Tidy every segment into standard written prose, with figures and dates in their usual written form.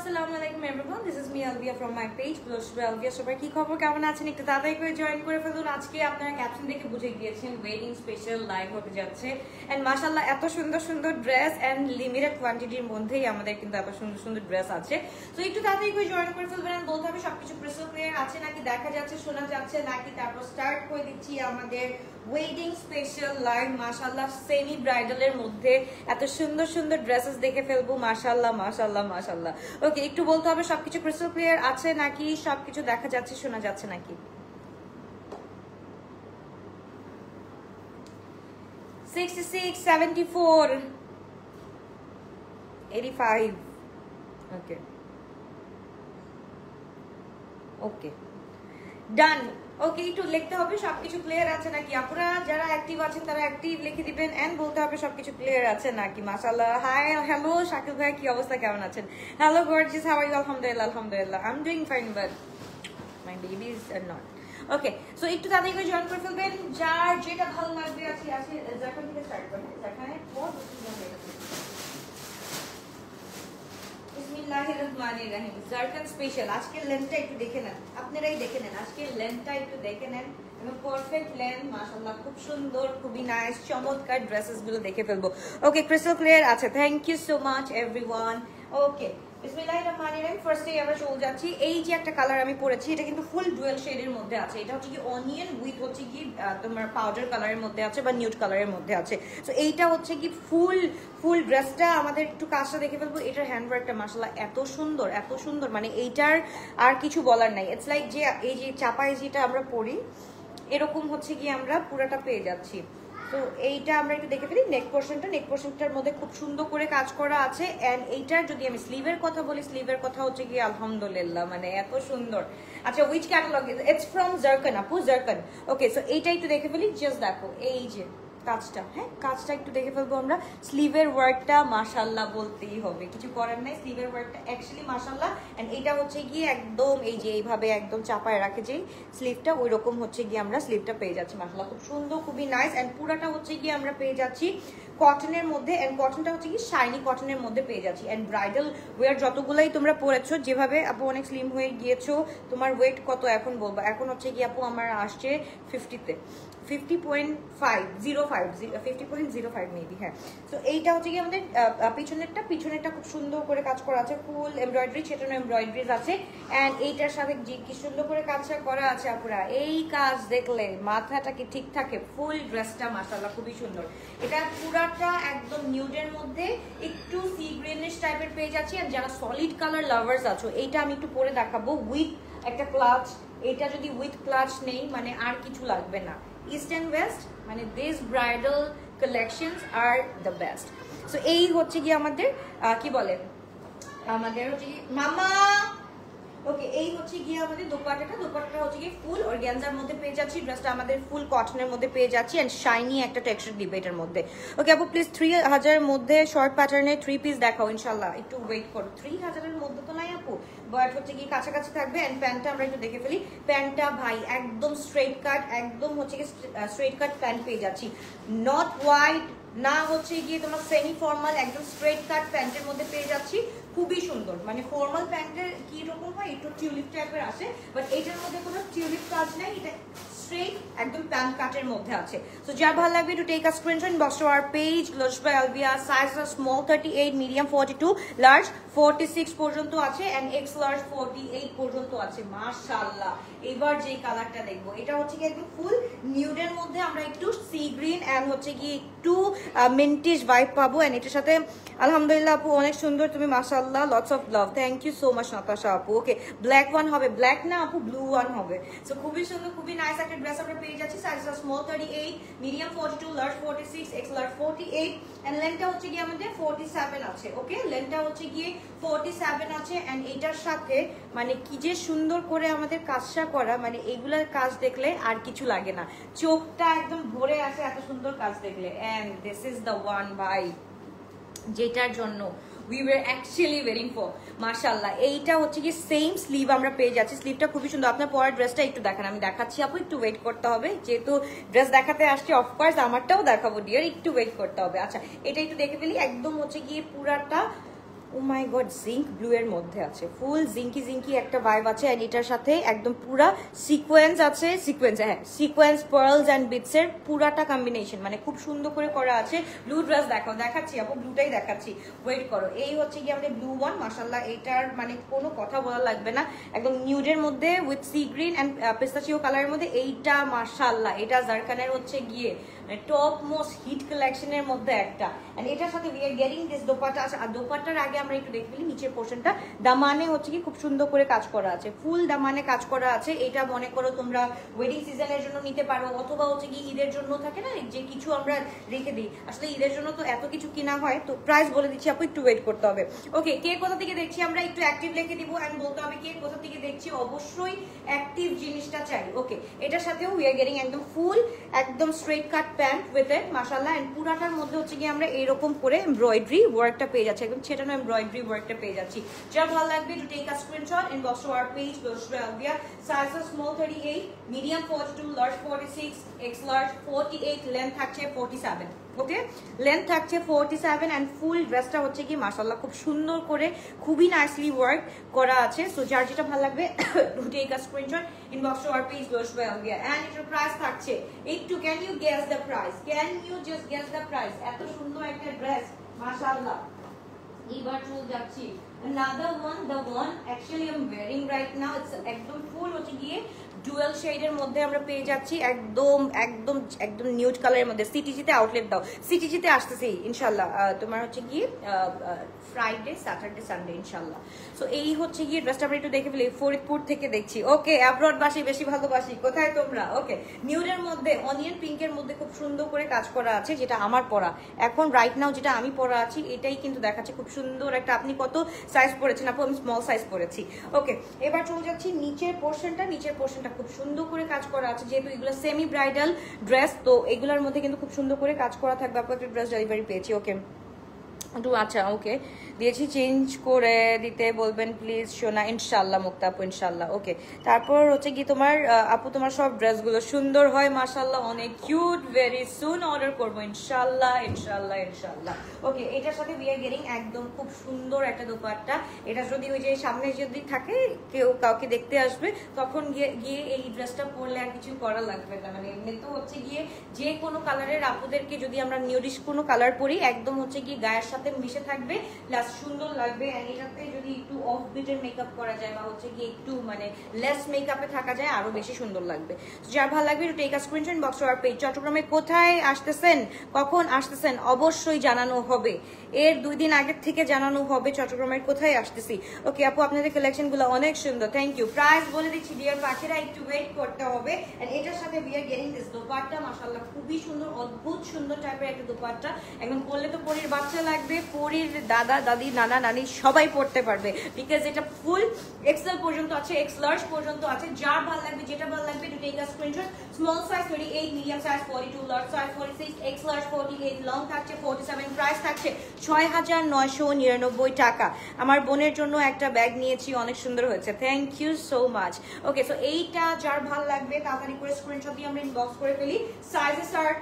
আসসালামু আলাইকুম everyone, this is me Alvia from my page blush by Alvia. সবাই কি খবর, কেমন আছেন? একটু তাড়াতাড়ি করে জয়েন করে ফেলুন। আজকে আপনারা ক্যাপশন দেখে বুঝে গিয়েছেন ওয়েডিং স্পেশাল লাইভ হতে যাচ্ছে। এন্ড মাশাআল্লাহ এত সুন্দর সুন্দর ড্রেস এন্ড লিমিটেড কোয়ান্টিটির মধ্যেই আমাদের কিন্তু এত সুন্দর সুন্দর ড্রেস আছে। তো একটু তাড়াতাড়ি করে জয়েন করে ফেলবেন। এন্ড বলতে হবে সবকিছু ক্রিস্টাল ক্লিয়ার আছে নাকি, দেখা যাচ্ছে, শোনা যাচ্ছে নাকি। তারপর স্টার্ট করে দিচ্ছি আমাদের ওয়েডিং স্পেশাল লাইভ। মাশাআল্লাহ সেমি ব্রাইডালের মধ্যে এত সুন্দর সুন্দর ড্রেসেস দেখে ফেলবো। মাশাআল্লাহ মাশাআল্লাহ মাশাআল্লাহ। ওকে, একটু বলতে হবে সবকিছু ক্রিস্টাল ক্লিয়ার আছে নাকি, সবকিছু দেখা যাচ্ছে শোনা যাচ্ছে নাকি। 66, 74, 85। ওকে ওকে ডান। ওকে, একটু লিখতে হবে সবকিছু ক্লিয়ার আছে নাকি। আপনারা যারা অ্যাক্টিভ আছেন তারা অ্যাক্টিভ লিখে দিবেন এন্ড বলতে হবে সবকিছু ক্লিয়ার আছে নাকি। মাশাআল্লাহ। হাই, হ্যালো শাকিল ভাই, কি অবস্থা, কেমন আছেন? Hello gorgeous, how are you? আলহামদুলিল্লাহ আলহামদুলিল্লাহ, I am doing fine, but my babies are not. Okay, so একটু তাড়াতাড়ি করে জয়েন করে ফেলবেন। যার যেটা ভালো লাগবে আছে যখন থেকে স্টার্ট করবেন, যেখানে বহুত বিসমিল্লাহিররহমানিররহিম। জারকান স্পেশাল আজকের লেন্থটা একটু দেখে নেন, আপনারাই দেখে নেন আজকের লেন্থটা একটু দেখে নেন। এবং পারফেক্ট লেন্থ, মাশাআল্লাহ খুব সুন্দর, খুবই নাইস, চমৎকার ড্রেসেস গুলো দেখে ফেলবো। ওকে, ক্রিস্টাল ক্লিয়ার আছে, thank you so much everyone. Okay, বিসমিল্লাহিররহমানিররহিম। ফার্স্টে আমরা চলে যাচ্ছি। এই যে একটা কালার আমি পরেছি, এটা কিন্তু ফুল ডুয়েল শেডের মধ্যে আছে। এটা হচ্ছে কি অনিয়ন উইথ হচ্ছে কি তোমার পাউডার কালারের মধ্যে আছে বা নিউড কালারের মধ্যে আছে। সো এইটা হচ্ছে কি ফুল ড্রেসটা আমাদের একটু কাজটা দেখে ফেলবো। এটার হ্যান্ডওয়ার্কটা মাশাআল্লাহ এত সুন্দর, মানে এইটার আর কিছু বলার নাই। ইটস লাইক যে এই যে চাপায় যেটা আমরা পরি এরকম হচ্ছে কি আমরা পুরাটা পেয়ে যাচ্ছি। তো এইটা আমরা একটু দেখে ফেলি। নেক পোর্শনটার মধ্যে খুব সুন্দর করে কাজ করা আছে। এন্ড এইটার যদি আমি স্লিভের কথা বলি, স্লিভের কথা হচ্ছে কি আলহামদুলিল্লাহ, মানে এত সুন্দর। আচ্ছা, which catalogue? It's from zircon আপু, জারকান। ওকে, সো এইটা একটু দেখে ফেলি। জাস্ট দেখো এই যে কাজটা, হ্যাঁ কাজটা একটু দেখে ফেলবো আমরা। স্লিভের ওয়ার্কটা মাশাআল্লাহ বলতেই হবে, কিছু করার নাই। স্লিভের ওয়ার্কটা অ্যাকচুয়ালি মাশাআল্লাহ। এন্ড এটা হচ্ছে গিয়ে একদম এই যে এইভাবে একদম চাপায় রাখে যেই স্লিভটা, ওই রকম হচ্ছে গিয়ে আমরা স্লিভটা পেয়ে যাচ্ছি। মাশাআল্লাহ খুব সুন্দর, খুবই নাইস। এন্ড পুরাটা হচ্ছে গিয়ে আমরা পেয়ে যাচ্ছি কটনের মধ্যে। এন্ড কটনটা হচ্ছে কি শাইনি কটনের মধ্যে পেয়ে যাচ্ছি। এন্ড ব্রাইডাল ওয়্যার যতগুলাই তোমরা পরেছো, যেভাবে আপু অনেক স্লিম হয়ে গিয়েছো, তোমার ওয়েট কত এখন বলবো? এখন হচ্ছে কি আপু আমার আসছে 50-তে, 50.05 মেবি। হ্যাঁ, তো এইটা হচ্ছে কি আমাদের পিছনেরটা খুব সুন্দর করে কাজ করা আছে, ফুল এমব্রয়ডারি, সেটানো এমব্রয়ডারিজ আছে। এন্ড এইটার সাথে কি সুন্দর করে কাজটা করা আছে আপুরা। এই কাজ দেখলে মাথাটা কি ঠিক থাকে। ফুল ড্রেসটা মাশাআল্লাহ খুবই সুন্দর। এটা পুরাটা একদম নিউডের মধ্যে একটু সি গ্রিনিশ টাইপের পেয়ে যাচ্ছি। আর যারা সলিড কালার লাভার্স আছো, এইটা আমি একটু পরে দেখাবো উইথ একটা ক্লাচ। এটা যদি উইথ ক্লাচ নেই মানে আর কিছু লাগবে না। ইস্ট এন্ড ওয়েস্ট, মানে this bridal collections are the best. So এই হচ্ছে কি আমাদের কি বলেন, আমাদের হচ্ছে কি মামা। ওকে, এই হচ্ছে গিয়ে আমাদের দোপাট্টাটা হচ্ছে গিয়ে ফুল অর্গানজার মধ্যে পেয়ে যাচ্ছি। ড্রেসটা আমাদের ফুল কটনের মধ্যে পেয়ে যাচ্ছি। এন্ড শাইনি একটা টেক্সচার দিবে এটার মধ্যে। ওকে আপু, প্লিজ 3000-এর মধ্যে শর্ট প্যাটার্নের 3 পিস দেখাও ইনশাআল্লাহ। একটু ওয়েট করো, 3000-এর মধ্যে তো নাই আপু, বাট হচ্ছে কি কাছাকাছি থাকবে। এন্ড প্যান্টটা আমরা একটু দেখে ফেলি। প্যান্টটা ভাই একদম স্ট্রেট কাট, একদম হচ্ছে কি স্ট্রেট কাট প্যান্ট পেয়ে যাচ্ছি। নট ওয়াইড না, হচ্ছে গিয়ে তোমার সেমি ফর্মাল, একদম স্ট্রেট কাট প্যান্টের মধ্যে পেয়ে যাচ্ছি। খুবই সুন্দর, মানে ফর্মাল প্যান্টের কি রকম হয় একটু টিউলিপ টাইপের আসে, বাট এটার মধ্যে কোনো টিউলিপ কাজ নেই, এটা স্ট্রেট একদম প্যান্ট কাটের মধ্যে আছে। সো যার ভালো লাগবে একটু take a screenshot, inbox to our page blush by Alvia. Size small 38, medium 42, large 46 পর্যন্ত আছে। এন্ড এক্স লার্জ 48 পর্যন্ত আছে। মাশাআল্লাহ। এবার যে কালারটা দেখবো, এটা হচ্ছে কি একদম ফুল নিউডের মধ্যে আমরা একটু সি গ্রিন এন্ড হচ্ছে কি একটু মিন্টিশ ভাইব পাবো। এন্ড এটার সাথে আলহামদুলিল্লাহ আপু অনেক সুন্দর, তুমি মাশাআল্লাহ, lots of love, thank you so much Natasha আপু। ওকে, ব্ল্যাক ওয়ান হবে, ব্ল্যাক না আপু ব্লু ওয়ান হবে। সো খুবই সুন্দর, খুবই নাইস একটা ড্রেস আমরা পেয়ে যাচ্ছি। Size small 38, medium 42, large 46, x large 48। And লেন্থটা হচ্ছে গিয়ে আমাদের 47 আছে। ওকে, লেন্থটা হচ্ছে গিয়ে 47 আছে। এন্ড এটার সাথে মানে কি যে সুন্দর করে আমাদের কাজটা করা, মানে এইগুলার কাজ দেখলে আর কিছু লাগে না, চোখটা একদম ভরে আসে এত সুন্দর কাজ দেখলে। And this is the one ভাই যেটার জন্য we were actually waiting for। মাশাআল্লাহ, এইটা হচ্ছে কি সেম স্লিভ আমরা পেয়ে যাচ্ছি। স্লিভটা খুবই সুন্দর। আপনার পরের ড্রেসটা একটু দেখান, আমি দেখাচ্ছি আপু, একটু ওয়েট করতে হবে, যেহেতু ড্রেস দেখাতে আসছি অফকোর্স আমারটাও দেখাবো ডিয়ার, একটু ওয়েট করতে হবে। আচ্ছা, এটা একটু দেখে ফেলি। একদম হচ্ছে গিয়ে পুরাটা ও মাই গড, জিঙ্ক ব্লু এর মধ্যে আছে, ফুল জিঙ্কি একটা ভাইব আছে। এন্ড এটার সাথে একদম পুরা সিকোয়েন্স আছে, সিকোয়েন্স পার্লস এন্ড বিটস এর পুরাটা কম্বিনেশন, মানে খুব সুন্দর করে করা আছে। ব্লু ড্রেস দেখাচ্ছি আপু, ব্লুটাই দেখাচ্ছি, ওয়েট করো। এই হচ্ছে কি আমাদের ব্লু ওয়ান, মাশাআল্লাহ এটার মানে কোনো কথা বলা লাগবে না, একদম নিউডের মধ্যে with sea green and pistachio কালারের মধ্যে। এইটা মাশাআল্লাহ, এটা জারকানের হচ্ছে গিয়ে টপ মোস্ট হিট কালেকশনের মধ্যে একটা। এন্ড এটার সাথে we are getting this dupatta. আর দোপাট্টার আগে আমরা একটু দেখে ফেলি নিচের পোর্শনটা, দামানে হচ্ছে কি খুব সুন্দর করে কাজ করা আছে, ফুল দামানে কাজ করা আছে। এটা মনে করো তোমরা ওয়েডিং সিজনের জন্য নিতে পারো, অথবা হচ্ছে কি ঈদের জন্য থাকে না যে কিছু আমরা রেখে দিই, আসলে ঈদের জন্য তো এত কিছু কিনা হয়। তো প্রাইস বলে দিচ্ছি আপু, একটু ওয়েট করতে হবে। ওকে, কে কোথা থেকে দেখছি আমরা একটু অ্যাক্টিভ লিখে দিব এন্ড বলতে হবে কে কোথা থেকে দেখছি, অবশ্যই অ্যাক্টিভ জিনিসটা চাই। ওকে, এটার সাথেও উই আর গেটিং একদম ফুল একদম straight cut pant with it, মাশাআল্লাহ। এন্ড পুরাটার মধ্যে হচ্ছে কি আমরা এরকম করে এমব্রয়ডারি ওয়ার্কটা পেয়ে যাচ্ছি, একদম ছেটানো এমব্রয়ডারি ওয়ার্কটা পেয়ে যাচ্ছি। যার ভালো লাগবে to take a screenshot, inbox to our page Bushra Alvia, size small 38, medium 42, large 46, x large 48, length থাকছে 47। ওকে, লেন্থ থাকছে 47 এন্ড ফুল ড্রেসটা হচ্ছে কি মাশাআল্লাহ খুব সুন্দর করে খুবই নাইসলি ওয়ার্ক করা আছে। সো যার যেটা ভালো লাগবে do take a screenshot, inbox to our page Bushra Alvia। And এটার প্রাইস থাকছে একটু, can you guess the price, can you just guess the price? এত সুন্দর একটা ড্রেস মাশাআল্লাহ। এবার চলে যাচ্ছি another one, the one actually I'm wearing right now, it's একদম ফুল হচ্ছে গিয়ে ডুয়াল শেডের মধ্যে আমরা পেয়ে যাচ্ছি, একদম একদম একদম নিউড কালারের মধ্যে। সিটিজিতে আউটলেট দাও, সিটিজিতে আসতেছি ইনশাআল্লাহ, তোমার হচ্ছে গিয়ে ফ্রাইডে স্যাটারডে সানডে ইনশাআল্লাহ। সো এই হচ্ছে গিয়ে ড্রেসটা আমরা একটু দেখে ফেলি, ফরিদপুর থেকে দেখছি। ওকে, অ্যাব্রডবাসী বেশি ভালোবাসি, কোথায় তোমরা? ওকে, নিউডের মধ্যে অনিয়ন পিঙ্কের মধ্যে খুব সুন্দর করে কাজ করা আছে, যেটা আমার পরা এখন রাইট নাও, যেটা আমি পরা আছি এটাই কিন্তু দেখাচ্ছে খুব সুন্দর একটা। আপনি কত সাইজ পরেছেন আপু? আমি স্মল সাইজ পরেছি। ওকে, এবার চলে যাচ্ছি নিচের পোর্শনটা খুব সুন্দর করে কাজ করা আছে, যেহেতু এগুলো সেমি ব্রাইডাল ড্রেস, তো এগুলোর মধ্যে কিন্তু খুব সুন্দর করে কাজ করা থাকবে। আপু একটা ড্রেস ডেলিভারি পেয়েছি, ওকে একটু, আচ্ছা ওকে দিয়েছি, চেঞ্জ করে দিতে বলবেন প্লিজ সোনা, ইনশাল্লাহ মুক্তা আপু, ইনশাল্লাহ। ওকে, তারপর হচ্ছে কি তোমার আপু তোমার সব ড্রেসগুলো সুন্দর হয় মাশাল্লাহ, অনেক কিউট, ভেরি সুন অর্ডার করবো ইনশাল্লাহ ইনশাল্লাহ ইনশাল্লাহ। ওকে, এটার সাথে উই আর গেটিং একদম খুব সুন্দর একটা দোপাট্টা। এটা যদি ওই যে সামনে যদি থাকে কেউ কাউকে দেখতে আসবে, তখন গিয়ে এই ড্রেসটা পরলে আর কিছু করা লাগবে না, মানে এমনি তো হচ্ছে গিয়ে যে কোনো কালারের আপুদেরকে যদি আমরা নিউডিশ কোনো কালার পরি, একদম হচ্ছে গিয়ে গায়ের সাথে মিশে থাকবে, প্লাস সুন্দর লাগবে। এন্ড এটাতে যদি একটু অফ বিটের মেকআপ করা যায় বা হচ্ছে গিয়ে একটু মানে লেস মেকআপে থাকা যায়, আরো বেশি সুন্দর লাগবে। যার ভালো লাগবে একটু take a screenshot, box to our page. চট্টগ্রামে কোথায় আসতেছেন, কখন আসতেছেন অবশ্যই জানানো হবে, এর 2 দিন আগের থেকে জানানো হবে চট্টগ্রামের কোথায় আসতেছি। ওকে আপু, আপনাদের কালেকশন গুলো অনেক সুন্দর, থ্যাংক ইউ। প্রাইস বলে দিচ্ছি ডিয়ার পাখিরা, একটু ওয়েট করতে হবে। এন্ড এটার সাথে we are getting this dupatta, মাশাআল্লাহ খুবই সুন্দর, অদ্ভুত সুন্দর টাইপের একটা দোপাট্টা, একদম পরলে তো পরীর বাচ্চা লাগবে, পরীর দাদা দাদি নানা নানি সবাই পড়তে পারবে, বিকজ এটা ফুল এক্সেল পর্যন্ত আছে, এক্স লার্জ পর্যন্ত আছে। যার ভালো লাগবে, যেটা ভালো লাগবে to take a screenshot. Small size 38, medium size 42, large size 46, x large 48, long থাকছে 47, প্রাইস থাকছে 6999 টাকা। আমার বোনের জন্য একটা ব্যাগ নিয়েছি, অনেক সুন্দর হয়েছে, thank you so much. Okay, so এইটা যার ভালো লাগবে তাড়াতাড়ি করে স্ক্রিনশট দিয়ে আমরা ইনবক্স করে ফেলি। সাইজে start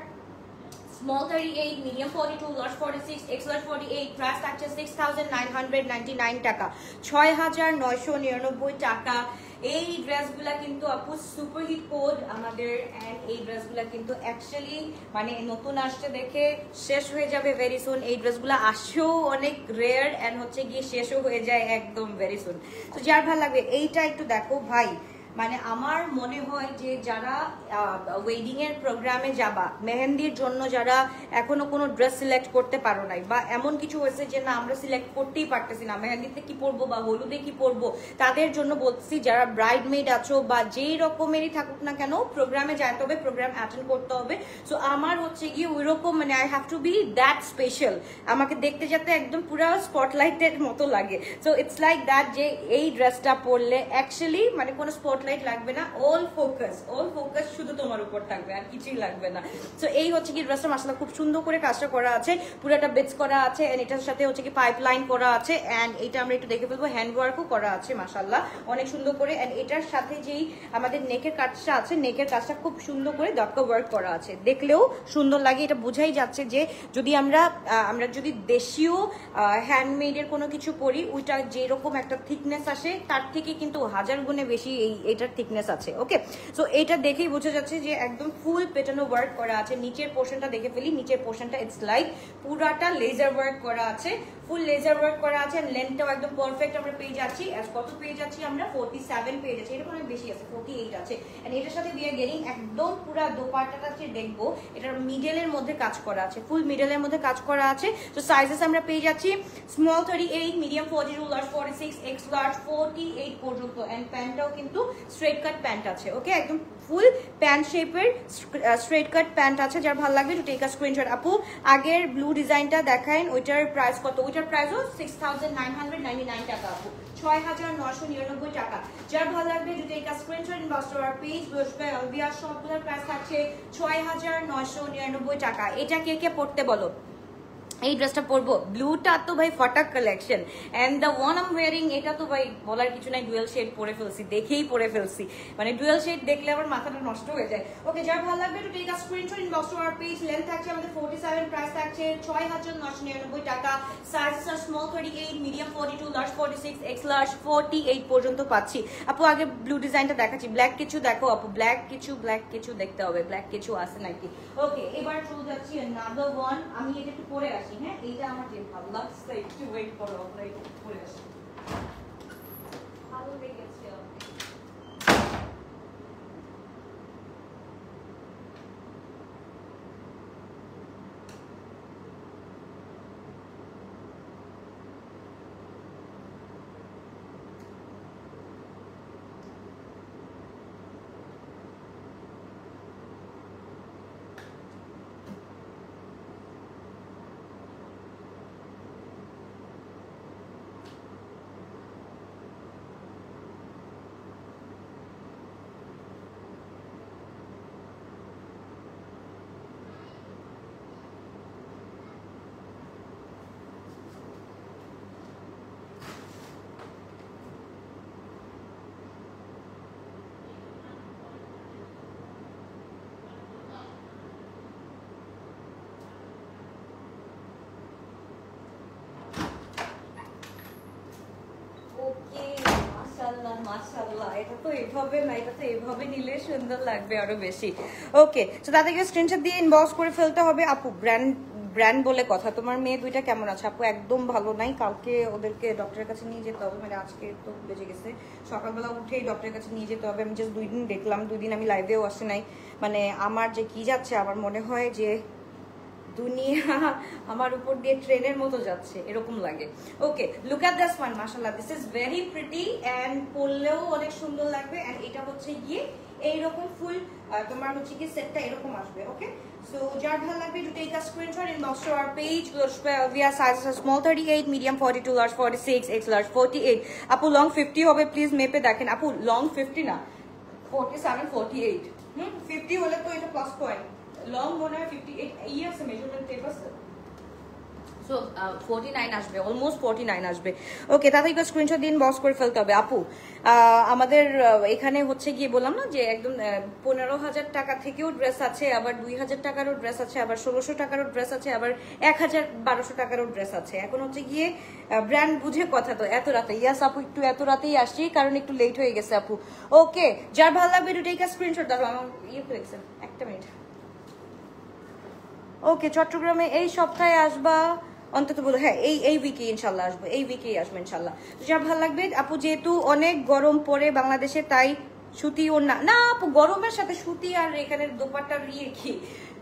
small 38, medium 42, large 46, x large 48, price থাকছে 6999 টাকা, 6999 টাকা। এই ড্রেসগুলা কিন্তু আপু সুপার হিট কোড আমাদের, এন্ড এই ড্রেসগুলা কিন্তু অ্যাকচুয়ালি মানে নতুন আসছে দেখে শেষ হয়ে যাবে ভেরি সুন। এই ড্রেসগুলা আসছেও অনেক রেয়ার এন্ড হচ্ছে গিয়ে শেষও হয়ে যায় একদম ভেরি সুন। তো যার ভালো লাগবে এইটা একটু দেখো ভাই, মানে আমার মনে হয় যে যারা ওয়েডিং এর প্রোগ্রামে যাবা, মেহেন্দির জন্য যারা এখনো কোনো ড্রেস সিলেক্ট করতে পারো নাই, বা এমন কিছু হয়েছে যে না আমরা সিলেক্ট করতেই পারতেছি না মেহেন্দিতে কি পরবো বা হলুদে কি পরবো, তাদের জন্য বলছি যারা ব্রাইডমেড আছো বা যেই রকমেরই থাকুক না কেন, প্রোগ্রামে যাইতে হবে, প্রোগ্রাম অ্যাটেন্ড করতে হবে। সো আমার হচ্ছে গিয়ে ওই রকম মানে I have to be that special, আমাকে দেখতে যাতে একদম পুরো স্পটলাইটের মতো লাগে। সো ইটস লাইক দ্যাট যে এই ড্রেসটা পরলে অ্যাকচুয়ালি মানে কোনো স্পটলাইট লাইট লাগবে না, অল ফোকাস শুধু তোমার উপর থাকবে, আর কিছুই লাগবে না। তো এই হচ্ছে কি ড্রেসটা মাশাআল্লাহ খুব সুন্দর করে কাজটা করা আছে, পুরোটা বেজ করা আছে, এন্ড এটার সাথে হচ্ছে কি পাইপলাইন করা আছে, এন্ড এটা আমরা একটু দেখে ফেলবো, হ্যান্ড ওয়ার্কও করা আছে মাশাআল্লাহ অনেক সুন্দর করে। এন্ড এটার সাথে যেই আমাদের নেকের কাজটা আছে, নেকের কাজটা খুব সুন্দর করে দপকা ওয়ার্ক করা আছে, দেখলেও সুন্দর লাগে। এটা বোঝাই যাচ্ছে যে যদি আমরা যদি দেশীয় হ্যান্ডমেডের কোনো কিছু পরি, ওইটা যেরকম একটা থিকনেস আসে তার থেকে কিন্তু 1000 গুণে বেশি এটার থিকনেস আছে। ওকে, সো এটা দেখেই বোঝা যাচ্ছে যে একদম ফুল পেটানো ওয়ার্ক করা আছে। নিচের পোর্শনটা দেখে ফেলি, নিচের পোর্শনটা ইটস লাইক পুরাটা লেজার ওয়ার্ক করা আছে, ফুল লেজার ওয়ার্ক করা আছে, লেন্থটাও একদম পারফেক্ট আমরা পেয়ে যাচ্ছি। কত পেয়ে যাচ্ছি আমরা? 47 পেয়ে যাচ্ছি, এরকম অনেক বেশি আছে, 48 আছে। এন্ড এটার সাথে উই আর গেটিং একদম পুরো দোপাট্টাটা যে দেখবো, এটার মিডলের মধ্যে কাজ করা আছে, ফুল মিডলের মধ্যে কাজ করা আছে। তো সাইজেস আমরা পেয়ে যাচ্ছি small 38, medium 42, large 46, x large 48 পর্যন্ত। এন্ড প্যান্টটাও কিন্তু স্ট্রেট কাট প্যান্ট আছে। ওকে, একদম ফুল প্যান্ট শেপের স্ট্রেট কাট প্যান্ট আছে। যার ভালো লাগবে টু টেক আ স্ক্রিনশট। আপু আগের ব্লু ডিজাইনটা দেখান, ওইটার প্রাইস কত? ওইটার প্রাইসও 6999 টাকা আপু, 6999 টাকা। যার ভালো লাগবে to take a screenshot, inbox to our page. বিয়ার সবগুলোর প্রাইস থাকছে 6999 টাকা। এটা কে কে পড়তে বলো? এই ড্রেসটা পরবো, ব্লুটা তো ভাই ফটাক collection, and the one I am wearing এটা তো ভাই বলার কিছু নাই, ডুয়েল শেড পরে ফেলছি, দেখেই পরে ফেলছি, মানে ডুয়েল শেড দেখলে আমার মাথাটা নষ্ট হয়ে যায়। ওকে, যার ভালো লাগবে to take a screenshot, inbox to our page. Length থাকছে আমাদের 47, প্রাইস থাকছে 6999 টাকা। সাইজেস আর small 38, medium 42, large 46, x large 48 পর্যন্ত পাচ্ছি। আপু আগে ব্লু ডিজাইনটা দেখাচ্ছি, ব্ল্যাক কিছু দেখো আপু, ব্ল্যাক কিছু দেখতে হবে, ব্ল্যাক কিছু আছে নাকি। ওকে, এবার চলে যাচ্ছি another one, আমি এটা একটু পরে আসি। হ্যাঁ, এইটা আমার যে ভালো লাগছে, একটু ওয়েট করো, আমরা একটু পরে আসি। ভালো লেগেছে আমাকে। মাশাআল্লাহ, এটা তো এভাবে না, এটা তো এভাবে নিলে সুন্দর লাগবে আরো বেশি। ওকে, তো তাদেরকে স্ক্রিনশট দিয়ে ইনবক্স করে ফেলতে হবে। আপু ব্র্যান্ড বলে কথা, তোমার মেয়ে দুইটা কেমন আছে? আপু একদম ভালো নাই, কালকে ওদেরকে ডক্টরের কাছে নিয়ে যেতে হবে, মানে আজকে তো বেজে গেছে, সকালবেলা উঠেই ডক্টরের কাছে নিয়ে যেতে হবে। আমি জাস্ট 2 দিন দেখলাম, 2 দিন আমি লাইভেও আসি নাই, মানে আমার যে কি যাচ্ছে, আমার মনে হয় যে দুনিয়া আমার উপর দিয়ে ট্রেনের মতো যাচ্ছে, এরকম লাগে। Okay, look at this one, মাশাআল্লাহ this is very pretty, and পরলেও অনেক সুন্দর লাগবে। এন্ড এটা হচ্ছে গিয়ে এইরকম ফুল তোমার হচ্ছে কি সেটটা এরকম আসবে। ওকে, সো যার ভালো লাগবে to take a screenshot, inbox to our page. We are sizes small 38, medium 42, large 46, x large 48। আপু লং 50 হবে প্লিজ, মেপে দেখেন। আপু লং 50 না, 47 48, 50 হলে তো এটা প্লাস পয়েন্ট। লং মনে হয় 58 ইয়ার্স মেজারমেন্ট টেপ আছে, সো 49 আসবে, অলমোস্ট 49 আসবে। ওকে, তাতে একটু স্ক্রিনশট দিন, বক্স করে ফেলতে হবে। আপু আমাদের এখানে হচ্ছে গিয়ে বললাম না যে একদম 15,000 টাকা থেকেও ড্রেস আছে, আবার 2,000 টাকারও ড্রেস আছে, আবার 1600 টাকারও ড্রেস আছে, আবার 1,1200 টাকারও ড্রেস আছে। এখন হচ্ছে গিয়ে ব্র্যান্ড বুঝে কথা। তো এত রাতে, ইয়াস আপু একটু এত রাতেই আসছি, কারণ একটু লেট হয়ে গেছে আপু। ওকে, যার ভালো লাগবে একটু টেক আ স্ক্রিনশট। দেখো আমার ইয়ে ফেলেছেন, একটা মিনিট। ওকে, চট্টগ্রামে এই সপ্তাহে আসবা অন্তত বলো? হ্যাঁ, এই উইকে ইনশাল্লাহ আসবো, এই উইকেই আসবো ইনশাল্লাহ। যা ভালো লাগবে আপু, যেহেতু অনেক গরম পড়ে বাংলাদেশে, তাই সুতি ওর না আপু, গরমের সাথে সুতি আর এখানে দোপাট্টার ইয়ে কি,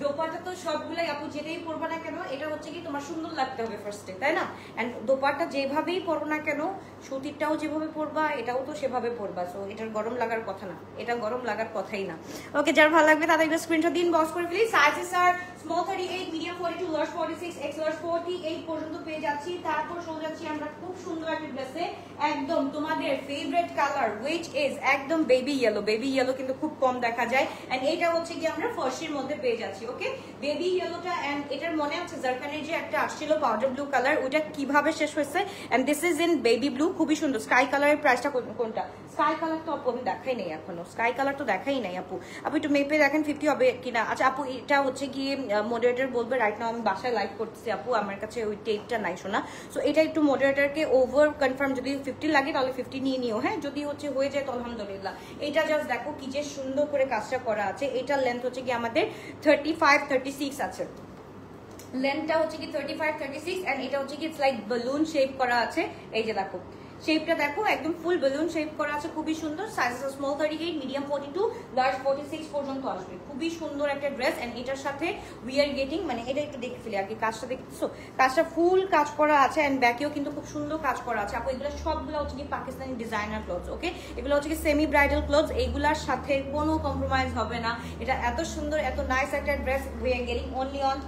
দোপাট্টা তো সবগুলাই আপু যেটাই পরবা না কেন, এটা হচ্ছে কি তোমার সুন্দর লাগতে হবে ফার্স্টে, তাই না? এন্ড দোপাট্টা যেভাবেই পরো না কেন, সুতিরটাও যেভাবে পরবা, এটাও তো সেভাবে পরবা। সো এটার গরম লাগার কথা না, এটা গরম লাগার কথাই না। ওকে, যার ভালো লাগবে তাদের স্ক্রিনশট দিন, বক্স করে ফেলি। সাইজেস আর small 38, medium 42, large 46, x large 48 পর্যন্ত পেয়ে যাচ্ছি। তারপর চলে যাচ্ছি আমরা খুব সুন্দর একটা ড্রেসে, একদম তোমাদের ফেভারিট কালার which is একদম বেবি ইয়েলো। বেবি ইয়েলো কিন্তু খুব কম দেখা যায়, এন্ড এটা হচ্ছে কি আমরা ফার্সির মধ্যে পেয়ে যাচ্ছি। ওকে, বেবি ইয়েলোটা, এন্ড এটার মনে আছে জারকানের যে একটা আসছিল পাউডার ব্লু কালার, ওটা কিভাবে শেষ হয়েছে, and this is in baby blue, খুবই সুন্দর। স্কাই কালারের প্রাইসটা কোনটা? স্কাই কালার তো আপু আমি দেখাই নাই এখনো, স্কাই কালার তো দেখাই নাই আপু। আপু একটু মেপে দেখেন 50 হবে কিনা। আচ্ছা আপু এটা হচ্ছে কি মডারেটর বলবে, রাইট নাও আমি বাসায় লাইভ করতেছি আপু, আমার কাছে ওই টেপটা নাই শোনা। সো এটা একটু মডারেটরকে ওভার কনফার্ম, যদি 50 লাগে তাহলে 50 নিয়ে নিও, হ্যাঁ যদি হচ্ছে হয়ে যায় তো আলহামদুলিল্লাহ। এটা জাস্ট দেখো কি যে সুন্দর করে কাজটা করা আছে। এটার লেন্থ হচ্ছে কি আমাদের 35-36 আছে, লেন্থটা হচ্ছে কি 35-36, এন্ড এটা হচ্ছে কি ইটস লাইক বালুন শেপ করা আছে। এই যে দেখো শেপটা দেখো, একদম ফুল বেলুন শেপ করা আছে, খুবই সুন্দর। সাইজ স্মল 38, মিডিয়াম 42, লার্জ 46 পর্যন্ত আসবে। খুবই সুন্দর একটা ড্রেস, এন্ড এটার সাথে উই আর গেটিং, মানে এটা একটু দেখে ফেলি আর কি, কাজটা দেখতেছো, কাজটা ফুল কাজ করা আছে, এন্ড ব্যাকেও কিন্তু খুব সুন্দর কাজ করা আছে। আপু এগুলো সবগুলো হচ্ছে কি পাকিস্তানি ডিজাইনার ক্লথস। ওকে, এগুলো হচ্ছে কি সেমি ব্রাইডাল ক্লথস, এইগুলার সাথে কোনো কম্প্রোমাইজ হবে না। এটা এত সুন্দর এত নাইস একটা dress we are getting only on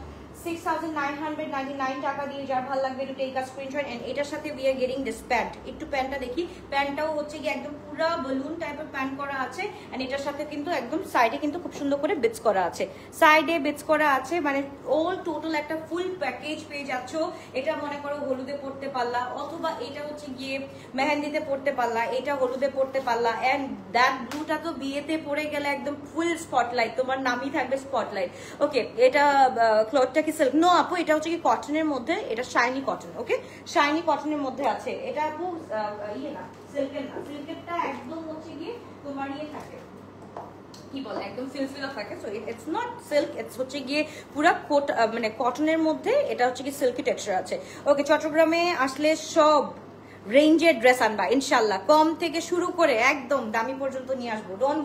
6,999 টাকা দিয়ে। যার ভালো লাগবে একটু টেক আ স্ক্রিনশট, এন্ড এটার সাথে we are getting this pant. একটু প্যান্টটা দেখি, প্যান্টটাও হচ্ছে কি একদম পুরো বালুন টাইপের প্যান্ট করা আছে, এন্ড এটার সাথে কিন্তু একদম সাইডে কিন্তু খুব সুন্দর করে বিটস করা আছে, সাইডে বিটস করা আছে, মানে অল টোটাল একটা ফুল প্যাকেজ পেয়ে যাচ্ছ। এটা মনে করো হলুদে পড়তে পারলা, অথবা এটা হচ্ছে গিয়ে মেহেন্দিতে পড়তে পারলা, এটা হলুদে পড়তে পারলা, এন্ড দ্যাট ব্লুটা তো বিয়েতে পড়ে গেলে একদম ফুল স্পটলাইট, তোমার নামই থাকবে স্পটলাইট। ওকে, এটা ক্লথটা কি সিল্ক? নো আপু এটা হচ্ছে কি কটনের মধ্যে, এটা শাইনি কটন। ওকে, শাইনি কটনের মধ্যে আছে এটা আপু, ইয়ে না সিল্কের না, সিল্কেরটা একদম হচ্ছে গিয়ে তোমার ইয়ে থাকে কি বলে একদম ফিলফিলা থাকে। So it's not silk, it's হচ্ছে গিয়ে পুরো মানে কটনের মধ্যে, এটা হচ্ছে কি সিল্কি টেক্সচার আছে। ওকে, চট্টগ্রামে আসলে সব রেঞ্জের ড্রেস আনবা ইনশাল্লাহ, কম থেকে শুরু করে একদম দামি পর্যন্ত নিয়ে আসবো। ডোন্ট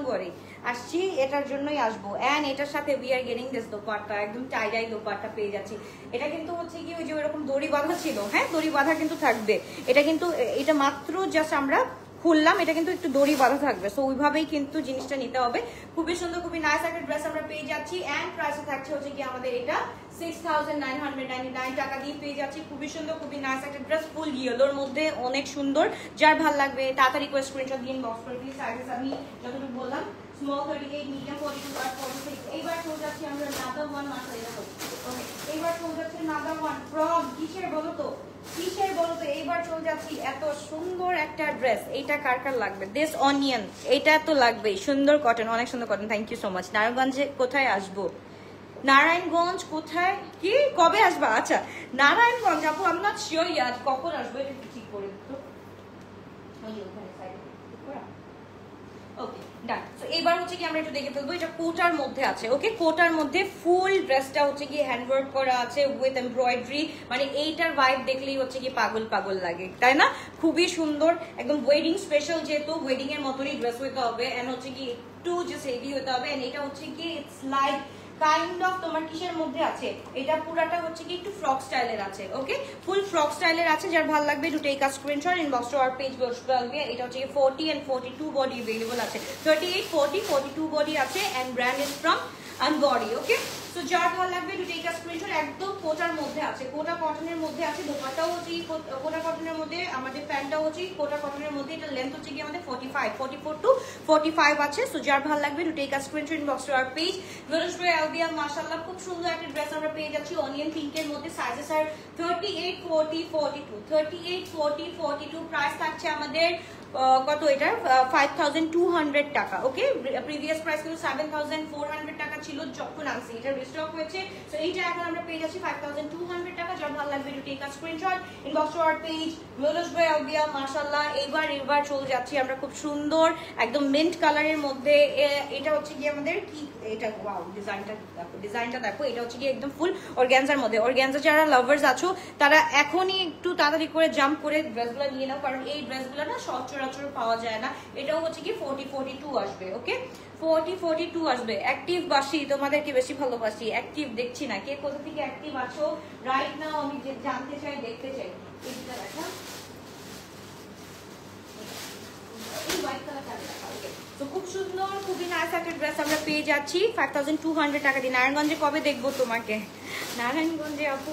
ওয়ারি আসছি, এটার জন্যই আসবো। এন্ড এটার সাথে we are getting this dupatta, একদম টাই দোপাট্টা পেয়ে যাচ্ছি। এটা কিন্তু হচ্ছে কি ওই যে ওরকম দড়ি বাঁধা ছিল, হ্যাঁ দড়ি বাঁধা কিন্তু থাকবে। এটা কিন্তু এটা মাত্র জাস্ট আমরা খুললাম, এটা কিন্তু একটু দড়ি বাঁধা থাকবে, সো ওইভাবেই কিন্তু জিনিসটা নিতে হবে। খুবই সুন্দর খুবই নাইস একটা ড্রেস আমরা পেয়ে যাচ্ছি, এন্ড প্রাইসে থাকছে হচ্ছে কি আমাদের এটা 6,999 টাকা দিয়ে পেয়ে যাচ্ছি। খুবই সুন্দর খুবই নাইস একটা ড্রেস, ফুল ইয়েলোর মধ্যে, অনেক সুন্দর। যার ভালো লাগবে তাড়াতাড়ি করে স্ক্রিনশট দিয়ে ইনবক্স করে প্লিজ। সাইজেস আমি যতটুকু বললাম স্মল 38, মিডিয়াম 42, লার্জ 46। এইবার চলে যাচ্ছি আমরা নাদার ওয়ান মাত্র, এটা ওকে এইবার চলে যাচ্ছে নাদার ওয়ান ফ্রম কিসের বলো তো, এইবার চলে যাচ্ছি এত সুন্দর একটা ড্রেস। এইটা কার কার লাগবে? দিস অনিয়ন, এইটা তো লাগবেই। সুন্দর কটন, অনেক সুন্দর cotton. Thank you so much. নারায়ণগঞ্জে কোথায় আসবো? নারায়ণগঞ্জ কোথায়, কি কবে আসবা? আচ্ছা নারায়ণগঞ্জ আপু আমি নট শিওর ইয়ার কখন আসবো, এটা ঠিক করে দিত। ওকে ডান। সো এবার হচ্ছে কি আমরা একটু দেখে ফেলবো, এটা কোটার মধ্যে আছে। ওকে, কোটার মধ্যে ফুল ড্রেসটা হচ্ছে কি হ্যান্ডওয়ার্ক করা আছে উইথ এমব্রয়ডারি, মানে এইটার ভাইব দেখলেই হচ্ছে কি পাগল লাগে, তাই না? খুবই সুন্দর, একদম ওয়েডিং স্পেশাল, যেহেতু ওয়েডিং এর মতনই ড্রেস হতে হবে, এন্ড হচ্ছে কি একটু জাস্ট হেভি হতে হবে। এন্ড এটা হচ্ছে কি ইটস লাইক কাইন্ড অফ তোমার কিসের মধ্যে আছে, এটা পুরাটা হচ্ছে কি একটু ফ্রক স্টাইলের আছে। ওকে, ফুল ফ্রক স্টাইলের আছে। যার ভালো লাগবে একটু take a screenshot, inbox to our page বলবে। এটা হচ্ছে 40 and 42 বডি अवेलेबल আছে, 38, 40, 42 বডি আছে, and brand is from unbody. Okay, so যার ভালো লাগবে একটু টেক আ স্ক্রিনশট। একদম কোটার মধ্যে আছে, কোটা কটনের মধ্যে আছে, দোপাট্টাও হচ্ছে কোটা কটনের মধ্যে, আমাদের প্যান্টটাও হচ্ছে কোটা কটনের মধ্যে। এটা লেন্থ হচ্ছে কি আমাদের 44, 44 to 45 আছে। সো যার ভালো লাগবে একটু take a screenshot, inbox to our page. মাশাআল্লাহ খুব সুন্দর একটা ড্রেস আমরা পেয়ে যাচ্ছি অনিয়ন পিঙ্কের মধ্যে। Sizes are 38, 40, 42, 38, 40, 42। প্রাইস থাকছে আমাদের কত, এটা 5,200 টাকা। ওকে, প্রিভিয়াস প্রাইস কিন্তু 7,400 টাকা ছিল যখন আনছি, এটা রিস্টক হয়েছে। সো এইটা এখন আমরা পেয়ে যাচ্ছি 5,200 টাকা। যার ভালো লাগবে একটু take a screenshot, inbox to our page. মাশাআল্লাহ এবার চলে যাচ্ছি আমরা খুব সুন্দর একদম মিন্ট কালারের মধ্যে। এটা হচ্ছে কি আমাদের কি, এটা ওয়াও ডিজাইনটা দেখো, এটা হচ্ছে কি একদম ফুল অর্গানজার মধ্যে। অর্গানজা যারা লাভার্স আছো তারা এখনই একটু তাড়াতাড়ি করে জাম্প করে ড্রেসগুলো নিয়ে নাও, কারণ এই ড্রেসগুলো না সচরাচর পাওয়া যায় না। এটাও হচ্ছে কি 40, 42 আসবে। ওকে, 40, 42 আসবে। অ্যাক্টিভ বাসি, তোমাদেরকে বেশি ভালোবাসি। অ্যাক্টিভ দেখছি না, কে কোথা থেকে অ্যাক্টিভ আছো রাইট নাও আমি জানতে চাই, দেখতে চাই। এইটা দেখা, এই হোয়াইট কালারটা দেখা। ওকে, তো খুব সুন্দর সুন্দর খুবই নাইস একটা ড্রেস আমরা পেয়ে যাচ্ছি 5200 টাকা দিয়ে। নারায়ণগঞ্জে কবে দেখবো তোমাকে? নারায়ণগঞ্জে আপু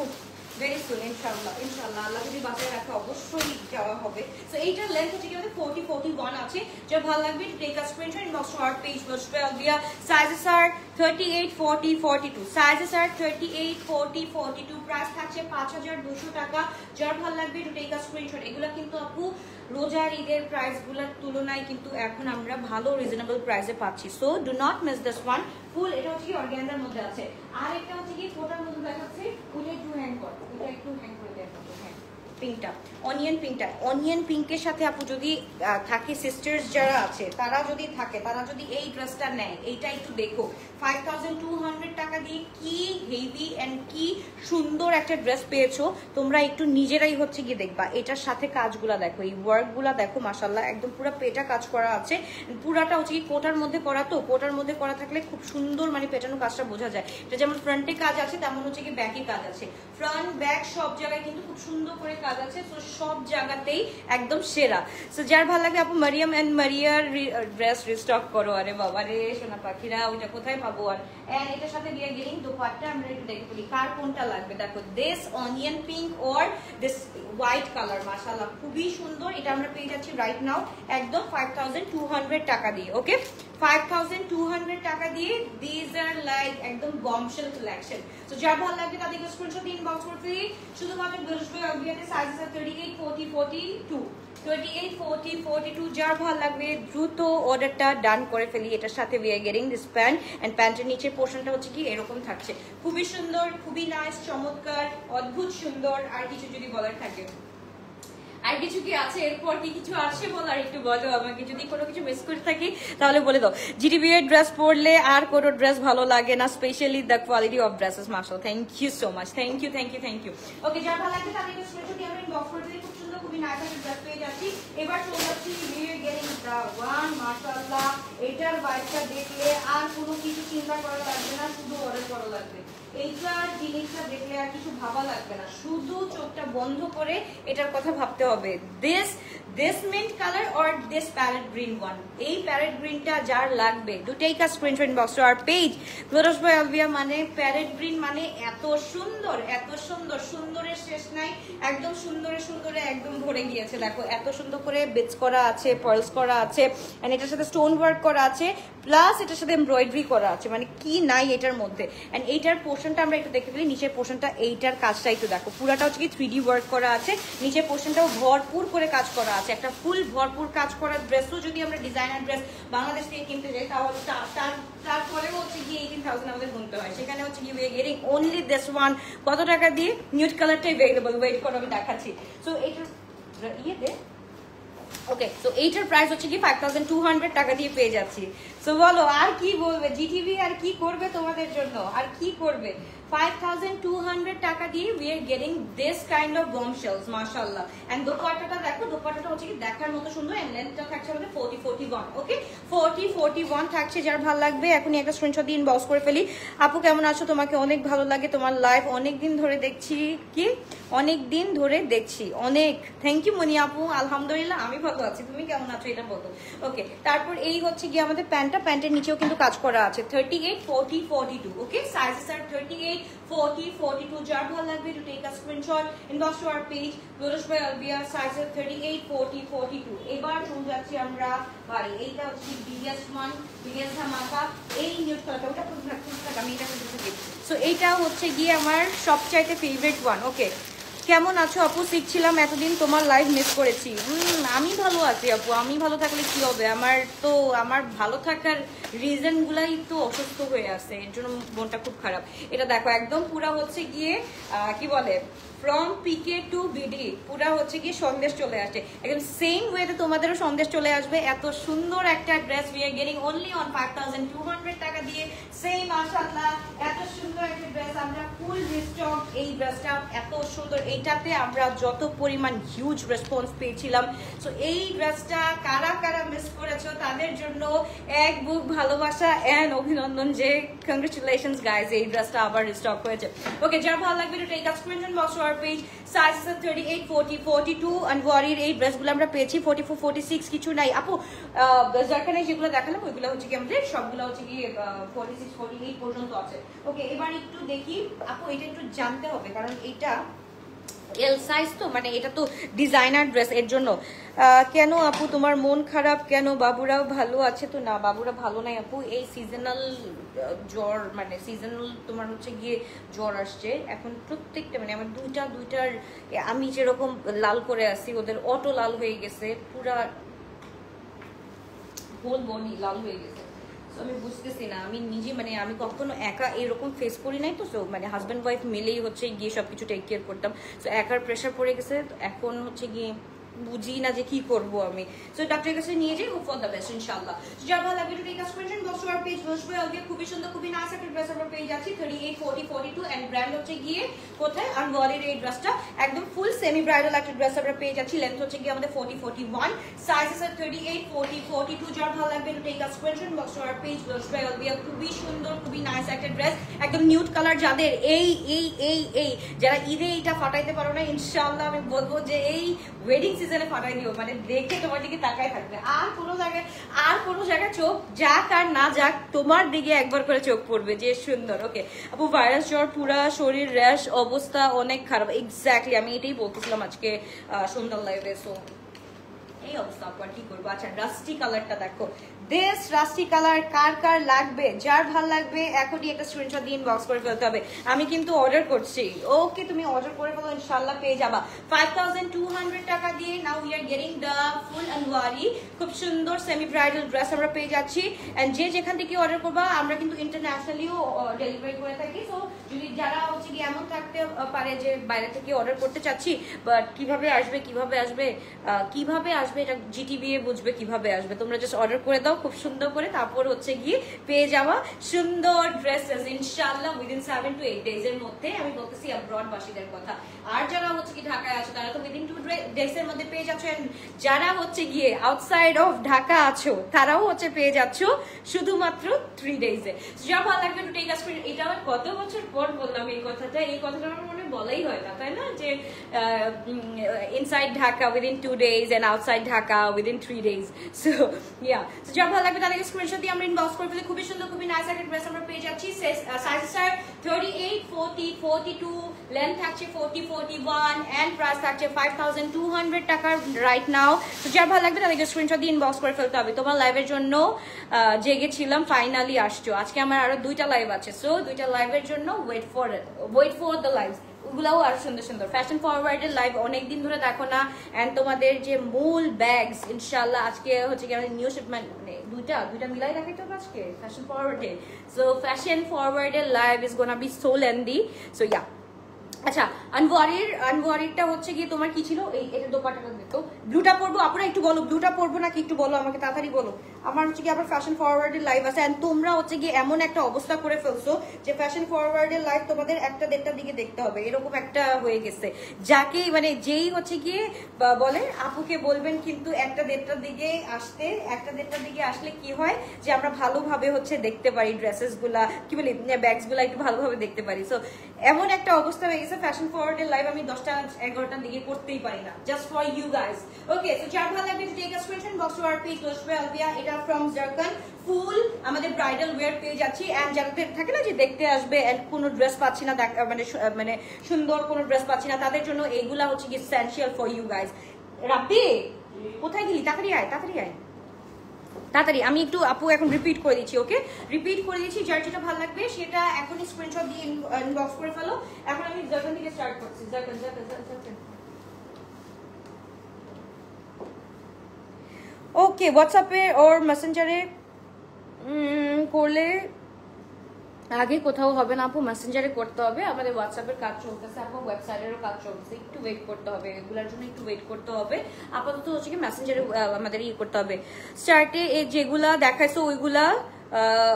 ভেরি সুন, ইনশাআল্লাহ ইনশাআল্লাহ, আল্লাহ যদি বাঁচিয়ে রাখে অবশ্যই যাওয়া হবে। সো এইটার লেন্থ হচ্ছে কি 40-41 আছে। যার ভালো লাগবে take a screenshot, inbox short page দিয়া। Sizes are 38, 40, 42, sizes are 38, 40, 42, price থাকছে 5200 টাকা। যার ভালো লাগবে একটু টেক আ স্ক্রিনশট। এগুলো কিন্তু আপু রোজার ঈদের প্রাইসগুলোর তুলনায় কিন্তু এখন আমরা ভালো রিজনেবল প্রাইসে পাচ্ছি। So do not miss this one. ফুল এটা হচ্ছে কি অর্গানজার মধ্যে আছে। আর একটা হচ্ছে কি কোটার মধ্যে দেখাচ্ছে, ওটা একটু হ্যাং কর, এটা একটু হ্যাং করে দেখাবো। হ্যাঁ, পিঙ্কটা অনিয়ন পিঙ্কটা, অনিয়ন পিঙ্কের সাথে আপু যদি থাকে সিস্টার্স যারা আছে তারা যদি থাকে, তারা যদি এই ড্রেসটা নেয়, এইটা একটু দেখো 5200 টাকা দিয়ে কি হেভি এন্ড কি সুন্দর একটা ড্রেস পেয়েছো তোমরা। একটু নিজেরাই হচ্ছে গিয়ে দেখবা। এটার সাথে কাজগুলা দেখো, এই ওয়ার্কগুলা দেখো, মাশাআল্লাহ একদম পুরো পেটা কাজ করা আছে। পুরাটা হচ্ছে কি কোটার মধ্যে করা, তো কোটার মধ্যে করা থাকলে খুব সুন্দর মানে পেটানো কাজটা বোঝা যায়। এটা যেমন ফ্রন্টে কাজ আছে তেমন হচ্ছে কি ব্যাকে কাজ আছে। ফ্রন্ট ব্যাক সব জায়গায় কিন্তু খুব সুন্দর করে কাজ আছে। তো সব জায়গাতেই একদম সেরা। সো যার ভালো লাগে আপু মারিয়াম এন্ড মারিয়ার ড্রেস রিস্টক করো। আরে বাবা রে সোনা পাখিরা, ওইটা কোথায় পাবো? আর এন্ড এটার সাথে দিয়ে গেলিং দোপাট্টা আমরা একটু দেখে বলি কার কোনটা লাগবে। দেখো this onion pink or this white colour, মাশাআল্লাহ খুবই সুন্দর। এটা আমরা পেয়ে যাচ্ছি রাইট নাও একদম 5200 টাকা দিয়ে। ওকে, 5200 টাকা দিয়ে দিস আর লাইক একদম বম্বশেল কালেকশন। সো যার ভালো লাগবে তাদেরকে স্ক্রিনশট ইনবক্স করতে শুধুমাত্র বৃহস্পতিবার সাইজেস 38, 40, 42, 38, 40, 42। যার ভালো লাগবে দ্রুত অর্ডারটা ডান করে ফেলি। এটার সাথে we are getting this pant and প্যান্টের নিচের পোর্শনটা হচ্ছে কি এরকম থাকছে, খুবই সুন্দর, খুবই নাইস, চমৎকার, অদ্ভুত সুন্দর। আর কিছু যদি বলার থাকে, আর কিছু কি আছে? এরপর কি কিছু আছে বলার? একটু বলো আমাকে, যদি কোনো কিছু মিস করে থাকি তাহলে বলে দাও। জিটিবি এর ড্রেস পরলে আর কোনো ড্রেস ভালো লাগে না, specially the quality of dresses. মাশাআল্লাহ, thank you so much, thank you thank you thank you. Okay, যার ভালো লাগবে তাদেরকে স্ক্রিনশট দিয়ে আমরা ইনবক্স করে দিই। খুব সুন্দর, খুবই নাইস একটা ড্রেস পেয়ে যাচ্ছি। এবার চলে যাচ্ছি we are getting the one, মাশাআল্লাহ এটার বাইকটা দেখলে আর কোনো কিছু চিন্তা করা লাগবে না, শুধু অর্ডার করা লাগবে। এইটার জিনিসটা দেখলে আর কিছু ভাবা লাগবে না, শুধু চোখটা বন্ধ করে এটার কথা ভাবতে হবে। This mint colour or this parrot green one, এই প্যারেট গ্রিনটা যার লাগবে do take a screenshot inbox to our page glorious by Alvia. মানে প্যারেট গ্রিন মানে এত সুন্দর, এত সুন্দর, সুন্দরের শেষ নাই, একদম সুন্দরে সুন্দরে একদম ভরে গিয়েছে। দেখো এত সুন্দর করে বিটস করা আছে, পার্লস করা আছে, এন্ড এটার সাথে স্টোন ওয়ার্ক করা আছে, প্লাস এটার সাথে এমব্রয়ডারি করা আছে। মানে কি নাই এটার মধ্যে। এন্ড এইটার পোর্শনটা আমরা একটু দেখে ফেলি, নিচের পোর্শনটা, এইটার কাজটা একটু দেখো, পুরাটা হচ্ছে কি 3D ওয়ার্ক করা আছে, নিচের পোর্শনটাও ভরপুর করে কাজ করা আছে। একটা ফুল ভরপুর কাজ করা ড্রেসও যদি আমরা ডিজাইনার ড্রেস বাংলাদেশ থেকে কিনতে যাই তাহলে তারপরেও হচ্ছে কি 18,000 আমাদের গুনতে হয়। সেখানে হচ্ছে কি we getting only this one. কত টাকা দিয়ে? নিউড কালারটাই অ্যাভেলেবল, ওয়েট করো আমি দেখাচ্ছি। সো এইটার দে ওকে, সো এইটার প্রাইস হচ্ছে কি 5200 টাকা দিয়ে পেয়ে যাচ্ছি। সো বলো আর কি বলবে জিটিভি, আর কি করবে তোমাদের জন্য, আর কি করবে? 5200 টাকা দিয়ে we are getting this kind of bombshells, মাশাআল্লাহ। এন্ড দোপাট্টাটা দেখো, দোপাট্টাটা হচ্ছে কি দেখার মতো সুন্দর, এন্ড লেন্থটা থাকছে আমাদের 40, 41। ওকে, 40, 41 থাকছে। যার ভালো লাগবে এখনই একটা স্ক্রিনশট দিয়ে ইনবক্স করে ফেলি। আপু কেমন আছো? তোমাকে অনেক ভালো লাগে, তোমার লাইভ অনেক দিন ধরে দেখছি, কি অনেক দিন ধরে দেখছি, অনেক থ্যাংক ইউ মনি আপু। আলহামদুলিল্লাহ আমি ভালো আছি, তুমি কেমন আছো এটা বলো। ওকে, তারপর এই হচ্ছে গিয়ে আমাদের প্যান্টটা, প্যান্টের নিচেও কিন্তু কাজ করা আছে 38, 40, 42। Okay, sizes are 38, 40, 42। যার ভালো লাগবে to take a screenshot inbox to our page glorious by Alvia, sizes 38, 40, 42। এবার চলে যাচ্ছি আমরা ভাই, এইটা হচ্ছে বিগেস্ট ওয়ান, বিগেস্ট ধামাকা। এই নিউড কালারটা ওটা পুরো থাক, আমি এটা বুঝতে। সো এইটা হচ্ছে গিয়ে আমার সবচাইতে ফেভারিট ওয়ান। ওকে, কেমন আছো আপু? শিখছিলাম এতদিন, তোমার লাইভ মিস করেছি। আমি ভালো আছি আপু, আমি ভালো থাকলে কি হবে? আমার ভালো থাকার রিজন গুলাই তো অসুস্থ হয়ে আছে, এর জন্য মনটা খুব খারাপ। এটা দেখো একদম পুরা হচ্ছে গিয়ে কি বলে ফ্রম পিকে টু বিডি পুরা হচ্ছে গিয়ে সন্দেশ চলে আসে, একদম সেম ওয়েতে তোমাদেরও সন্দেশ চলে আসবে। এত সুন্দর একটা dress we are getting only on 5200 টাকা দিয়ে। সেম মাশাআল্লাহ, এত সুন্দর একটা ড্রেস আমরা ফুল রিস্টক। এই ড্রেসটা এত সুন্দর, এইটাতে আমরা যত পরিমাণ হিউজ রেসপন্স পেয়েছিলাম। সো এই ড্রেসটা কারা কারা মিস করেছো তাদের তাদের জন্য এক বুক ভালোবাসা এন্ড অভিনন্দন যে কংগ্রেচুলেশনস গাইজ, এই ড্রেসটা আবার রিস্টক হয়েছে। ওকে, যার ভালো লাগবে এটা take a screenshot, box to our page. Size 38, 40, 42 আনওয়ারির এই ড্রেসগুলো আমরা পেয়েছি 44, 46 কিছু নাই আপু। যারখানে যেগুলো দেখালাম ওইগুলো হচ্ছে কি আমাদের সবগুলো হচ্ছে কি 46, 48 পর্যন্ত আছে। ওকে, এবার একটু দেখি আপু, এটা একটু জানতে হবে কারণ এটা এল সাইজ তো, মানে এটা তো ডিজাইনার ড্রেস, এর জন্য। কেন আপু তোমার মন খারাপ কেন? বাবুরাও ভালো আছে তো? না, বাবুরা ভালো নাই আপু, এই সিজনাল জ্বর, মানে সিজনাল তোমার হচ্ছে গিয়ে জ্বর আসছে এখন প্রত্যেকটা, মানে আমার দুইটার আমি যেরকম লাল করে আসি ওদের অটো লাল হয়ে গেছে, পুরা হোল বডি লাল হয়ে গেছে। আমি বুঝতেছি না, আমি নিজে মানে আমি কখনো একা এরকম ফেস করি নাই তো, সো মানে হাজব্যান্ড ওয়াইফ মিলেই হচ্ছে গিয়ে সবকিছু টেক কেয়ার করতাম। সো একার প্রেশার পড়ে গেছে, এখন হচ্ছে গিয়ে বুঝি না যে কি করব আমি। সো ডাক্তারের কাছে নিয়ে যাই, হোপ ফর দ্য বেস্ট ইনশাআল্লাহ। যার ভালো লাগবে to take a screenshot, box to our page, বসবে আলবিয়া খুবই সুন্দর খুবই নাইস একটা ড্রেস আমরা পেয়ে যাচ্ছি 38, 40, 42 এন্ড ব্র্যান্ড হচ্ছে গিয়ে কোথায় আনওয়ারের এই ড্রেসটা একদম ফুল সেমি ব্রাইডাল একটা ড্রেস আমরা পেয়ে যাচ্ছি। লেন্থ হচ্ছে গিয়ে আমাদের 40, 41, সাইজেস আর 38, 40, 42। যার ভালো লাগবে to take a screenshot, box to our page, বসবে আলবিয়া খুবই সুন্দর খুবই নাইস একটা ড্রেস, একদম নিউড কালার। যাদের এই এই এই এই যারা ঈদে এইটা ফাটাইতে পারো না, ইনশাআল্লাহ আমি বলবো যে এই ওয়েডিং সিজনে ফাটাই দিও, মানে দেখে তোমার দিকে তাকায় থাকবে, আর কোনো জায়গায় চোখ যাক আর না যাক তোমার দিকে একবার করে চোখ পড়বে যে সুন্দর। ওকে আপু, ভাইরাস জ্বর, পুরা শরীর র্যাশ, অবস্থা অনেক খারাপ। এক্স্যাক্টলি আমি এটাই বলতেছিলাম আজকে সন্ধ্যার লাইভে। সো এই অবস্থা আপু, আর কি করবো। আচ্ছা, রাস্টি কালারটা দেখো, দিস রাস্টি কালার কার কার লাগবে? যার ভাল লাগবে এখনই একটা স্ক্রিনশট দিয়ে ইনবক্স করে ফেলতে হবে। আমি কিন্তু অর্ডার করছি। ওকে, তুমি অর্ডার করে ফেলো, ইনশাআল্লাহ পেয়ে যাবা 5200 টাকা দিয়ে। Now we are getting the full Anwari, খুব সুন্দর সেমি ব্রাইডাল ড্রেস আমরা পেয়ে যাচ্ছি। এন্ড যে যেখান থেকে অর্ডার করবা, আমরা কিন্তু ইন্টারন্যাশনালিও ডেলিভারি করে থাকি। সো যদি যারা হচ্ছে কি এমন থাকতে পারে যে বাইরে থেকে অর্ডার করতে চাচ্ছি, বাট কিভাবে আসবে এটা জিটিবিএ বুঝবে কিভাবে আসবে, তোমরা জাস্ট অর্ডার করে দাও খুব সুন্দর করে, তারপর হচ্ছে গিয়ে পেয়ে যাওয়া সুন্দর ড্রেসেস ইনশাআল্লাহ উইদিন 7 to 8 ডেজ এর মধ্যে। আমি বলতেছি অ্যাব্রড বাসীদের কথা, আর যারা হচ্ছে কি ঢাকায় আছো তারা তো উইদিন 2 ডেজ এর মধ্যে পেয়ে যাচ্ছ, যারা হচ্ছে গিয়ে আউটসাইড অফ ঢাকা আছো তারাও হচ্ছে পেয়ে যাচ্ছ শুধুমাত্র 3 ডেজে। যা ভালো লাগবে টু টেক আ স্ক্রিন। এটা আমার কত বছর পর বললাম এই কথাটা আমার মনে বলাই হয় না, তাই না, যে inside Dhaka within 2 days and outside Dhaka within 3 days. So yeah, so যা ভালো লাগবে তাদেরকে স্ক্রিনশট দিয়ে আমরা ইনবক্স করে ফেলে। খুবই সুন্দর খুবই নাইস একটা ড্রেস আমরা পেয়ে যাচ্ছি। সাইজেস আর 38, 40, 42, লেন্থ থাকছে 40, 41 এন্ড প্রাইস থাকছে 5200 টাকা রাইট নাও। তো যা ভালো লাগবে তাদেরকে স্ক্রিনশট দিয়ে ইনবক্স করে ফেলতে হবে। তোমার লাইভের জন্য জেগেছিলাম, ফাইনালি আসছো। আজকে আমার আরো 2টা লাইভ আছে, সো 2টা লাইভের জন্য ওয়েট ফর দ্য লাইভস। ওগুলাও আর সুন্দর সুন্দর ফ্যাশন ফরওয়ার্ডের লাইভ অনেকদিন ধরে দেখো না। এন্ড তোমাদের যে মূল ব্যাগস ইনশাআল্লাহ আজকে হচ্ছে কি আমাদের নিউ শিপমেন্ট, মানে দুইটা মিলাই রাখাইতে হবে আজকে ফ্যাশন ফরওয়ার্ডে। সো ফ্যাশন ফরওয়ার্ডের live is gonna be so lengthy. So yeah, আচ্ছা আনওয়ারিরটা হচ্ছে গিয়ে তোমার কি ছিল? এটা দোপাট্টাটা দিত। ব্লুটা পরবো আপনারা, একটু বলো ব্লুটা পরবো নাকি একটু বলো আমাকে, তাড়াতাড়ি বলো। আমার হচ্ছে কি আবার ফ্যাশন ফরওয়ার্ডের লাইভ আছে, এন্ড তোমরা হচ্ছে গিয়ে এমন একটা অবস্থা করে ফেলছো যে ফ্যাশন ফরওয়ার্ডের লাইভ তোমাদের 1টা-1:30টার দিকে দেখতে হবে, এরকম একটা হয়ে গেছে। যাকেই মানে যেই হচ্ছে গিয়ে বলে আপুকে বলবেন কিন্তু 1টা-1:30টার দিকে আসতে, 1টা-1:30টার দিকে আসলে কি হয় যে আমরা ভালোভাবে হচ্ছে দেখতে পারি ড্রেসেস গুলা, কি বলি ব্যাগস গুলা একটু ভালোভাবে দেখতে পারি। সো এমন একটা অবস্থা হয়ে গেছে ফ্যাশন ফরওয়ার্ডের লাইভ আমি 10টা-11টার দিকে করতেই পারি না, just for you guys. Okay, so যার ভালো লাগবে take a screenshot, box to our page, বসবে আলবিয়া। এটা ফ্রম জারকান, ফুল আমাদের ব্রাইডাল ওয়্যার পেয়ে যাচ্ছি। এন্ড যাদের থাকে না যে দেখতে আসবে এন্ড কোনো ড্রেস পাচ্ছি না, মানে সুন্দর কোনো ড্রেস পাচ্ছি না, তাদের জন্য এইগুলা হচ্ছে কি এসেনশিয়াল ফর ইউ গাইজ। রাব্বি কোথায় গেলি? তাড়াতাড়ি আয় তাড়াতাড়ি। আমি একটু আপু এখন রিপিট করে দিচ্ছি। ওকে, রিপিট করে দিচ্ছি। যার যেটা ভালো লাগবে সেটা এখনই স্ক্রিনশট দিয়ে ইনবক্স করে ফেলো। এখন আমি জারকান থেকে স্টার্ট করছি। জারকান ওকে, হোয়াটসঅ্যাপে ওর মেসেঞ্জারে করলে আগে কোথাও হবে না আপু, মেসেঞ্জারে করতে হবে। আমাদের হোয়াটসঅ্যাপের কাজ চলতেছে আপু, ওয়েবসাইটেরও কাজ চলতেছে, একটু ওয়েট করতে হবে, এগুলোর জন্য একটু ওয়েট করতে হবে। আপাতত হচ্ছে কি মেসেঞ্জারে আমাদের করতে হবে। স্টার্টে যেগুলা দেখাইছো ওইগুলা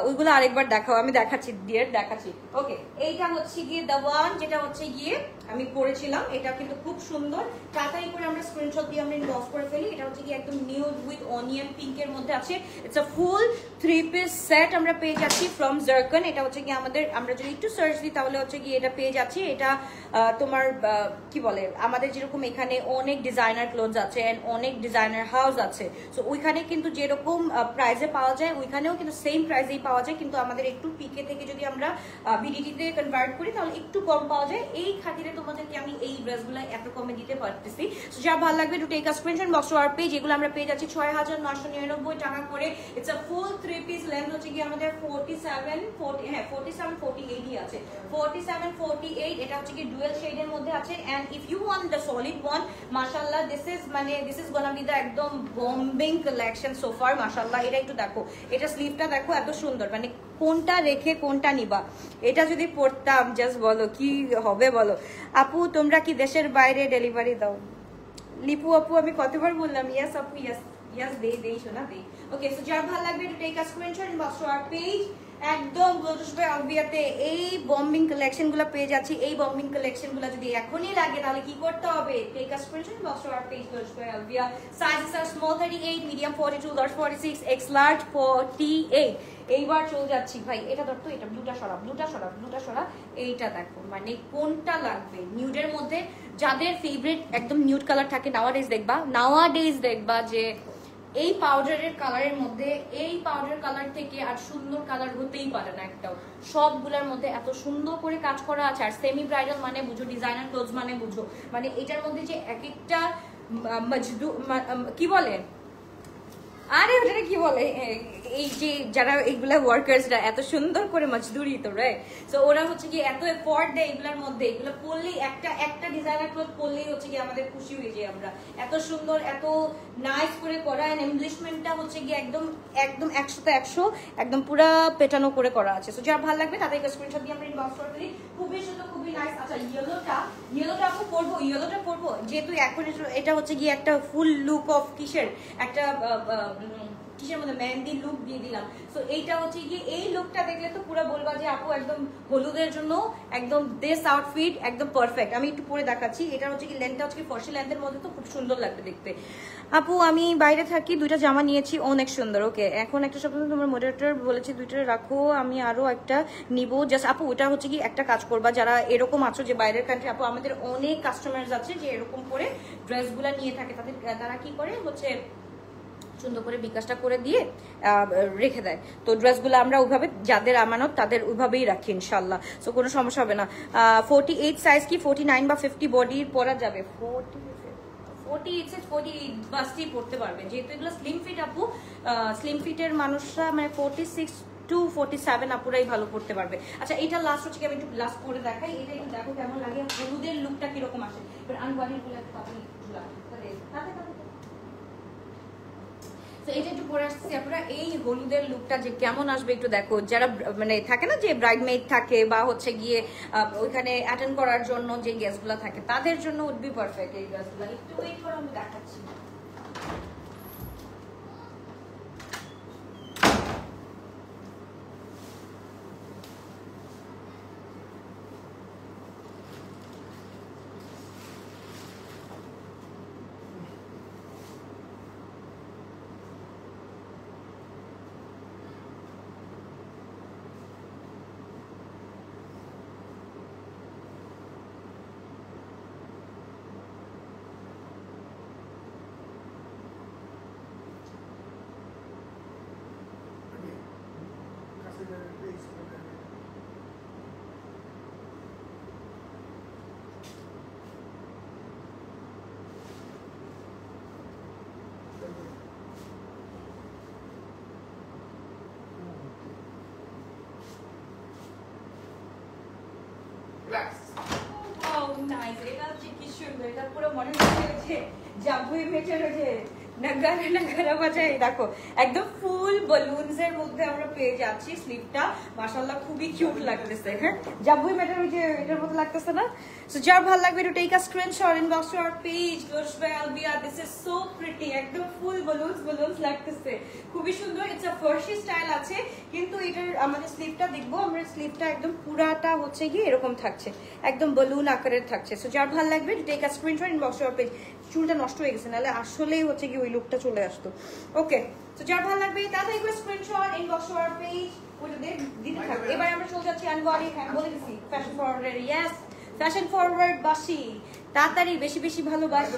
ওইগুলো আরেকবার দেখাও, আমি দেখাচ্ছি ডিয়ার, দেখাচ্ছি। ওকে, এইটা হচ্ছে গিয়ে দ্য ওয়ান, যেটা হচ্ছে গিয়ে আমি পরেছিলাম, এটা কিন্তু খুব সুন্দর। তাড়াতাড়ি করে আমরা স্ক্রিনশট দিয়ে আমরা ইনবক্স করে ফেলি। এটা হচ্ছে গিয়ে একদম নিউড উইথ অনিয়ন পিঙ্কের মধ্যে আছে। It's a full 3 piece set আমরা পেয়ে যাচ্ছি ফ্রম জারকন। এটা হচ্ছে গিয়ে আমাদের, আমরা যদি একটু সার্চ দিই তাহলে হচ্ছে গিয়ে এটা পেয়ে যাচ্ছি। এটা তোমার কি বলে, আমাদের যেরকম এখানে অনেক ডিজাইনার ক্লোথস আছে এন্ড অনেক ডিজাইনার হাউস আছে, সো ওইখানে কিন্তু যেরকম প্রাইসে পাওয়া যায় ওইখানেও কিন্তু সেম প্রাইসেই পাওয়া যায়, কিন্তু আমাদের একটু পিকে থেকে যদি আমরা বিডিটিতে কনভার্ট করি তাহলে একটু কম পাওয়া যায়। এই খাতিরে তোমাদেরকে আমি এই ড্রেসগুলো এত কমে দিতে পারতেছি। সো যা ভালো লাগবে to take a screenshot, box to our page. এগুলো আমরা পেয়ে যাচ্ছি ৬,৯৯৯ টাকা করে। It's a full 3 piece length হচ্ছে গিয়ে আমাদের 47-48 আছে, 47-48। এটা হচ্ছে কি ডুয়েল শেডের মধ্যে আছে। And if you want the solid one, মাশাআল্লাহ this is gonna be the একদম বম্বিং কালেকশন সো ফার। মাশাআল্লাহ, এটা একটু দেখো, এটা স্লিভটা দেখো এত সুন্দর, মানে কোনটা রেখে কোনটা নিবা। এটা যদি পড়তাম জাস্ট বলো কি হবে বলো। আপু তোমরা কি দেশের বাইরে ডেলিভারি দাও? লিপু আপু আমি কতবার বললাম ইয়াস আপু, ইয়াস ইয়াস দেই শোনা দেই। ওকে, সো যার ভালো লাগবে to take a screenshot inbox to our page. একদম গ্লোটাস বাই অলভিয়াতে এই বম্বিং কালেকশন গুলো পেয়ে যাচ্ছি। এই বম্বিং কালেকশন গুলো যদি এখনই লাগে তাহলে কি করতে হবে? Take a screenshot inbox to our page glorious by Alvia. Sizes R small 38, medium 42, large 46, x large 48। এইবার চলে যাচ্ছি ভাই, এটা ধরতো, এটা ব্লুটা সরা। এইটা দেখো, মানে কোনটা লাগবে নিউডের মধ্যে? যাদের ফেভারিট একদম নিউড কালার থাকে, নাওয়াডেজ দেখবা যে এই পাউডারের কালারের মধ্যে, এই পাউডার কালার থেকে আর সুন্দর কালার হতেই পারে না একটাও। সবগুলোর মধ্যে এত সুন্দর করে কাজ করা আছে। আর সেমি ব্রাইডাল মানে বুঝো, ডিজাইনার ক্লোথস মানে বুঝো, মানে এটার মধ্যে যে এক একটা কি বলে, আরে ওটা কি বলে, এই যে যারা এইগুলা ওয়ার্কার্সরা এত সুন্দর করে মজদুরি তো রাইট, সো ওরা হচ্ছে কি এত এফোর্ট দেয় এগুলার মধ্যে। এগুলো পরলেই একটা ডিজাইনার ক্লথ পরলেই হচ্ছে কি আমাদের খুশি হয়ে যায় আমরা। এত সুন্দর, এত নাইস করে করা। এন্ড এমব্লিশমেন্টটা হচ্ছে কি একদম 100তে 100 একদম পুরা পেটানো করে করা আছে। সো যার ভালো লাগবে তাদেরকে স্ক্রিনশট দিয়ে আমরা ইনবক্স করে দিই। খুবই সুন্দর, খুবই নাইস। আচ্ছা, ইয়েলোটা আপু পরবো যেহেতু এখন এটা হচ্ছে কি একটা ফুল লুক অফ কিসের মধ্যে মেহেন্দি লুক দিয়ে দিলাম। সো এইটা হচ্ছে গিয়ে এই লুকটা দেখলে তো পুরো বলবা যে আপু একদম হলুদের জন্য একদম দিস আউটফিট একদম পারফেক্ট। আমি একটু পরে দেখাচ্ছি। এটা হচ্ছে কি লেন্থটা হচ্ছে কি ফর্সি লেন্থের মধ্যে, তো খুব সুন্দর লাগবে দেখতে। আপু আমি বাইরে থাকি, 2টা জামা নিয়েছি, অনেক সুন্দর। ওকে, এখন একটা সপ্তাহ তোমার মডারেটর বলেছি 2টা রাখো, আমি আরো একটা নিবো জাস্ট। আপু ওটা হচ্ছে কি একটা কাজ করবা, যারা এরকম আছো যে বাইরের কান্ট্রি, আপু আমাদের অনেক কাস্টমার্স আছে যে এরকম করে ড্রেসগুলা নিয়ে থাকে। তারা কি করে হচ্ছে সুন্দর করে বিকাশটা করে দিয়ে রেখে দেয়। তো ড্রেসগুলো আমরা ওইভাবে, যাদের আমানত তাদের ওইভাবেই রাখি ইনশাল্লাহ। সো কোনো সমস্যা হবে না। 48 সাইজ কি 49 বা 50 বডির পরা যাবে? 48 বাস্তি পড়তে পারবে, যেহেতু এগুলো স্লিম ফিট আপু। স্লিম ফিটের মানুষরা মানে 46 to 47 আপুরাই ভালো পড়তে পারবে। আচ্ছা, এটা লাস্ট হচ্ছে, আমি একটু লাস্ট করে দেখাই। এটা একটু দেখো কেমন লাগে, হলুদের লুকটা কিরকম আসে। এবার আনবডির গুলো একটু পাবি ঝুলা এটা একটু পরে আসছি আপনারা। এই হলুদের লুকটা যে কেমন আসবে একটু দেখো। যারা মানে থাকে না যে ব্রাইডমেড থাকে বা হচ্ছে গিয়ে ওইখানে অ্যাটেন্ড করার জন্য যে গেস্টগুলো থাকে, তাদের জন্য উড বি পারফেক্ট এই ড্রেসগুলো। একটু ওয়েট করো, আমি দেখাচ্ছি। এটা হচ্ছে কি সুন্দর, এটা পুরো মনে হচ্ছে জাম্বুই মেটের যে নাগারা বাজায়। দেখো একদম ফুল বালুনস এর মধ্যে আমরা পেয়ে যাচ্ছি স্লিভটা। মাশাআল্লাহ খুবই কিউট লাগতেছে। হ্যাঁ, জাম্বুই মেটের ওই যে এটার মতো লাগতেছে না? সো যার ভালো লাগবে to take a screenshot inbox to our page glorious by Alvia. This is so pretty, একদম ফুল বালুনস লাগতেছে, খুবই সুন্দর। ইটস আ ফার্সি স্টাইল আছে, কিন্তু এটার আমাদের স্লিভটা দেখবো আমরা, স্লিভটা একদম পুরাটা হচ্ছে গিয়ে এরকম থাকছে, একদম বেলুন আকারের থাকছে। সো যার ভালো লাগবে take a screenshot, inbox your page. চুলটা নষ্ট হয়ে গেছে, নাহলে আসলেই হচ্ছে কি ওই লুকটা চলে আসতো। ওকে, তো যার ভালো লাগবে তাড়াতাড়ি করে স্ক্রিনশট, ইনবক্স ইওর পেজ, ওটা দিতে থাকবে। এবার আমরা চলে যাচ্ছি আনওয়ারি, হ্যাঁ বলে দিছি ফ্যাশন ফরওয়ার্ডের। ইয়েস, ফ্যাশন ফরওয়ার্ড বাসি, তাড়াতাড়ি বেশি বেশি ভালোবাসি।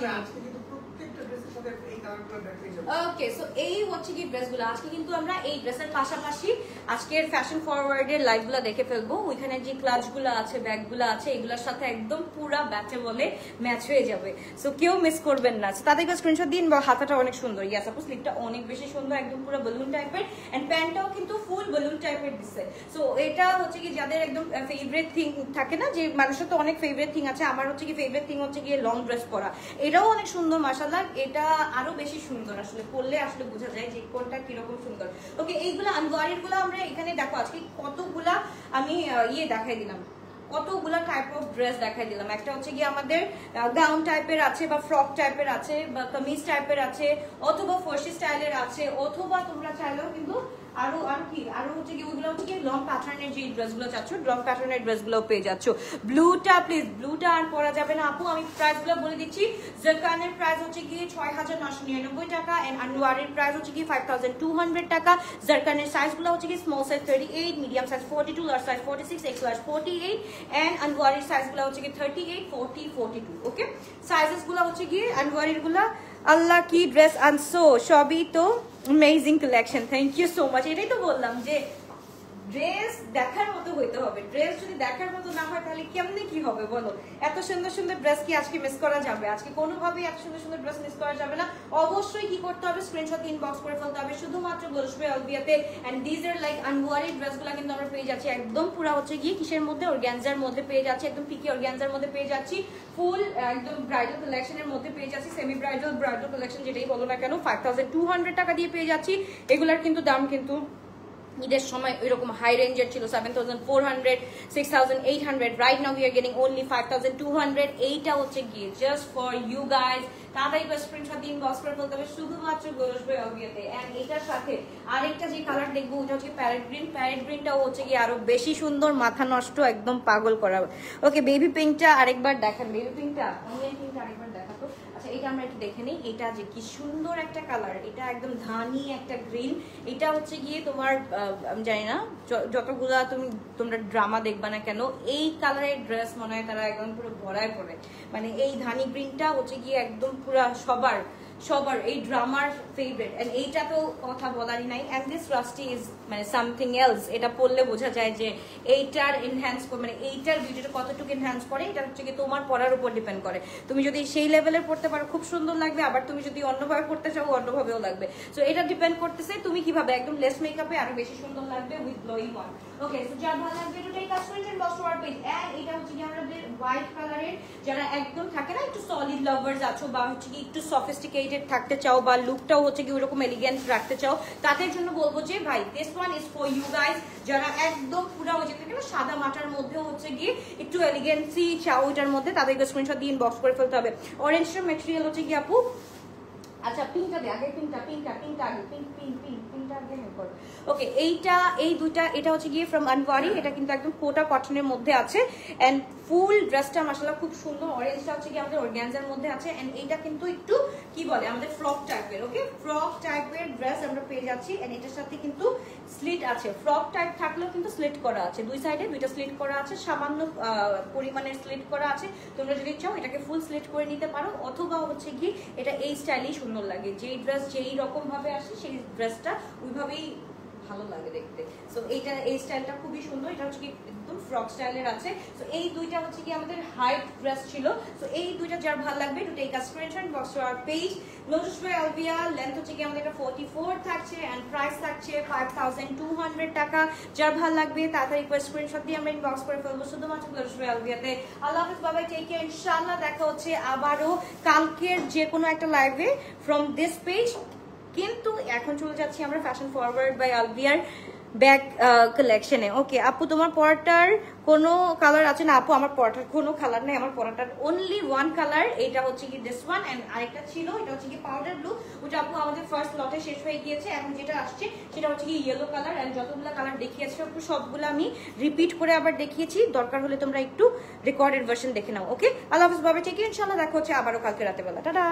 ওকে, সো এই হচ্ছে কি ড্রেসগুলো। আজকে কিন্তু আমরা এই ড্রেসের পাশাপাশি আজকের ফ্যাশন ফরওয়ার্ডের লাইভগুলো দেখে ফেলবো। ওইখানে যে ক্লাচগুলো আছে, ব্যাগগুলো আছে, এগুলোর সাথে একদম পুরা ব্যাচে বলে ম্যাচ হয়ে যাবে। সো কেউ মিস করবেন না। তাদেরকে স্ক্রিনশট দিন। বা হাতাটা অনেক সুন্দর, ইয়াস আপু স্লিপটা অনেক বেশি সুন্দর, একদম পুরো বেলুন টাইপের, এন্ড প্যান্টটাও কিন্তু ফুল বেলুন টাইপের দিচ্ছে। সো এটা হচ্ছে কি যাদের একদম ফেভারিট থিং থাকে না, যে মানুষের তো অনেক ফেভারিট থিং আছে, আমার হচ্ছে কি ফেভারিট থিং হচ্ছে গিয়ে লং ড্রেস পরা। এটাও অনেক সুন্দর মাশাআল্লাহ, এটা আরো বেশি সুন্দর, আসলে পরলে আসলে বোঝা যায় যে কোনটা কিরকম সুন্দর। ওকে, এইগুলো আনওয়ারির গুলো আমরা এখানে দেখো আজকে কতগুলা আমি দেখাই দিলাম, কতগুলা টাইপ অফ ড্রেস দেখাই দিলাম। একটা হচ্ছে কি আমাদের গাউন টাইপের আছে, বা ফ্রক টাইপের আছে, বা কামিজ টাইপের আছে, অথবা ফার্সি স্টাইলের আছে, অথবা তোমরা চাইলেও কিন্তু আরো হচ্ছে কি ওইগুলো হচ্ছে কি লং প্যাটার্নের যে ড্রেসগুলো চাচ্ছ, লং প্যাটার্নের ড্রেসগুলো পেয়ে যাচ্ছ। ব্লুটা প্লিজ, ব্লুটা আর পরা যাবে না আপু। আমি প্রাইসগুলো বলে দিচ্ছি। জারকানের প্রাইস হচ্ছে কি ৬,৯৯৯ টাকা, এন্ড আনওয়ারির প্রাইস হচ্ছে কি 5,200 টাকা। জারকানের সাইজগুলো হচ্ছে কি small size 38, medium size 42, large size 46, x large 48, and আনওয়ারির সাইজগুলো হচ্ছে কি 38, 40, 42। ওকে, সাইজেসগুলো হচ্ছে কি আনওয়ারির গুলা। আল্লাহ কি ড্রেস আনছো, সবই তো amazing collection, thank you so much. এটাই তো বললাম যে ড্রেস দেখার মতো হইতে হবে। ড্রেস যদি দেখার মতো না হয় তাহলে কেমনে কি হবে বলো? এত সুন্দর সুন্দর ড্রেস কি আজকে মিস করা যাবে? আজকে কোনোভাবেই এত সুন্দর সুন্দর ড্রেস মিস করা যাবে না। অবশ্যই কি করতে হবে, স্ক্রিনশট ইনবক্স করে ফেলতে হবে শুধুমাত্র গোলশপে আলবিয়াতে। এন্ড দিস আর লাইক আনওয়ারি ড্রেসগুলো কিন্তু আমরা পেয়ে যাচ্ছি একদম পুরো হচ্ছে গিয়ে কিসের মধ্যে, অর্গানজার মধ্যে পেয়ে যাচ্ছি, একদম পিকি অর্গানজার মধ্যে পেয়ে যাচ্ছি, ফুল একদম ব্রাইডাল কালেকশনের মধ্যে পেয়ে যাচ্ছি, সেমি ব্রাইডাল, ব্রাইডাল কালেকশন যেটাই বলো না কেন, 5,200 টাকা দিয়ে পেয়ে যাচ্ছি। এগুলার কিন্তু দাম কিন্তু ঈদের সময় এরকম হাই রেঞ্জের ছিল 7,400, 6,800, right now we are getting only 5,200। এইটা হচ্ছে গিয়ে জাস্ট ফর ইউ গাইজ। তাড়াতাড়ি করে স্ক্রিনশট দিন, বক্স করে ফেলতে হবে শুধুমাত্র গোলশপে আলবিয়াতে। এন্ড এটার সাথে আরেকটা যে কালার দেখবো ওটা হচ্ছে প্যারেট গ্রিন। প্যারেট গ্রিনটাও হচ্ছে গিয়ে আরো বেশি সুন্দর, মাথা নষ্ট, একদম পাগল করা। ওকে, বেবি পিঙ্কটা আরেকবার দেখান, বেবি পিঙ্কটা, অনলাইন পিঙ্কটা আরেকবার দেখাতো। আচ্ছা, এটা আমরা একটু দেখে নিই। এটা যে কি সুন্দর একটা কালার, এটা একদম ধানি একটা গ্রিন। এটা হচ্ছে গিয়ে তোমার আমি জানি না যতগুলা তোমরা ড্রামা দেখবা না কেন, এই কালারের ড্রেস মনে হয় তারা একদম পুরো ভরায় পড়ে। মানে এই ধানি গ্রিনটা হচ্ছে গিয়ে একদম পুরো সবার এই ড্রামার ফেভারিট। এন্ড এইটা তো কথা বলারই নাই। এন্ড দিস রাস্টি ইজ মানে সামথিং এলস। এটা পরলে বোঝা যায় যে এইটার এনহ্যান্স মানে এইটার ভিডিওটা কতটুকু এনহ্যান্স করে, এটা হচ্ছে কি তোমার পরার উপর ডিপেন্ড করে। তুমি যদি সেই লেভেলের পড়তে পারো খুব সুন্দর লাগবে, আবার তুমি যদি অন্যভাবে পড়তে চাও অন্যভাবেও লাগবে। সো এটা ডিপেন্ড করতেছে তুমি কিভাবে, একদম লেস মেকআপে আরো বেশি সুন্দর লাগবে with glowing one. Okay, so যার ভালো লাগবে এটা take a screenshot, box to our page. And এটা হচ্ছে কি আমাদের হোয়াইট কালারের, যারা একদম থাকে না একটু সলিড লাভার্স আছো, বা হচ্ছে কি একটু সফিস্টিকেটেড থাকতে চাও, বা লুকটাও হচ্ছে কি ওরকম এলিগেন্ট রাখতে চাও, তাদের জন্য বলবো যে ভাই this one is for you guys. যারা একদম পুরো হচ্ছে থাকে না সাদা মাটার মধ্যেও হচ্ছে গিয়ে একটু এলিগেন্সি চাও ওইটার মধ্যে, তাদেরকে স্ক্রিনশট দিয়ে ইনবক্স করে ফেলতে হবে। অরেঞ্জটার ম্যাটেরিয়াল হচ্ছে কি আপু, আচ্ছা পিঙ্কটা দে আগে, পিঙ্কটা আগে, পিঙ্কটা আগে হেল্প করো। ওকে, এই দুইটা, এটা হচ্ছে গিয়ে ফ্রম আনওয়ারি। এটা কিন্তু একদম কোটা কটনের মধ্যে আছে। এন্ড ফুল ড্রেসটা মাশাআল্লাহ খুব সুন্দর। অরেঞ্জটা হচ্ছে কি আমাদের অর্গানজার মধ্যে আছে। এন্ড এইটা কিন্তু একটু কি বলে আমাদের ফ্রক টাইপের। ওকে, ফ্রক টাইপের ড্রেস আমরা পেয়ে যাচ্ছি। এন্ড এটার সাথে কিন্তু স্লিট আছে, ফ্রক টাইপ থাকলেও কিন্তু স্লিট করা আছে, দুই সাইডে দুইটা স্লিট করা আছে, সামান্য পরিমাণের স্লিট করা আছে। তোমরা যদি চাও এটাকে ফুল স্লিট করে নিতে পারো, অথবা হচ্ছে কি এটা এই স্টাইলেই সুন্দর লাগে। যেই ড্রেস যেই রকম ভাবে আসে সেই ড্রেসটা ওইভাবেই ভালো লাগে দেখতে। সো এইটা এই স্টাইলটা খুবই সুন্দর। এটা হচ্ছে কি একদম ফ্রক স্টাইলের আছে। সো এই দুইটা হচ্ছে কি আমাদের হাইট ড্রেস ছিল। সো এই দুইটা যার ভালো লাগবে to take a screenshot, box to our page. Lotus by Albia, length হচ্ছে কি আমাদের এটা 44 থাকছে, এন্ড প্রাইস থাকছে 5,200 টাকা। যার ভালো লাগবে তাড়াতাড়ি করে স্ক্রিনশট দিয়ে আমরা ইনবক্স করে ফেলবো শুধুমাত্র লোটাস বাই আলবিয়াতে। আল্লাহ হাফেজ, বাই বাই, টেক কেয়ার। ইনশাআল্লাহ দেখা হচ্ছে আবারও কালকের যে কোনো একটা লাইভে ফ্রম দিস পেজ। কিন্তু এখন চলে যাচ্ছি আমরা ফ্যাশন ফরওয়ার্ড বাই আলভিয়ার ব্যাগ কালেকশনে। ওকে আপু, তোমার পরাটার কোনো কালার আছে? না আপু, আমার পরাটার কোনো কালার নেই, আমার পরাটার অনলি ওয়ান কালার, এটা হচ্ছে কি দিস ওয়ান, এন্ড আরেকটা ছিল এটা হচ্ছে কি পাউডার ব্লু, ওটা আপু আমাদের ফার্স্ট লটে শেষ হয়ে গিয়েছে। এখন যেটা আসছে সেটা হচ্ছে কি ইয়েলো কালার, এন্ড যতগুলো কালার দেখিয়েছি আপু সবগুলো আমি রিপিট করে আবার দেখিয়েছি, দরকার হলে তোমরা একটু রেকর্ডেড ভার্সন দেখে নাও। ওকে, আল্লাহ হাফেজ, ভাবে ঠিক ইনশাআল্লাহ দেখা হচ্ছে আবারও কালকে রাতে বেলা। টাটা।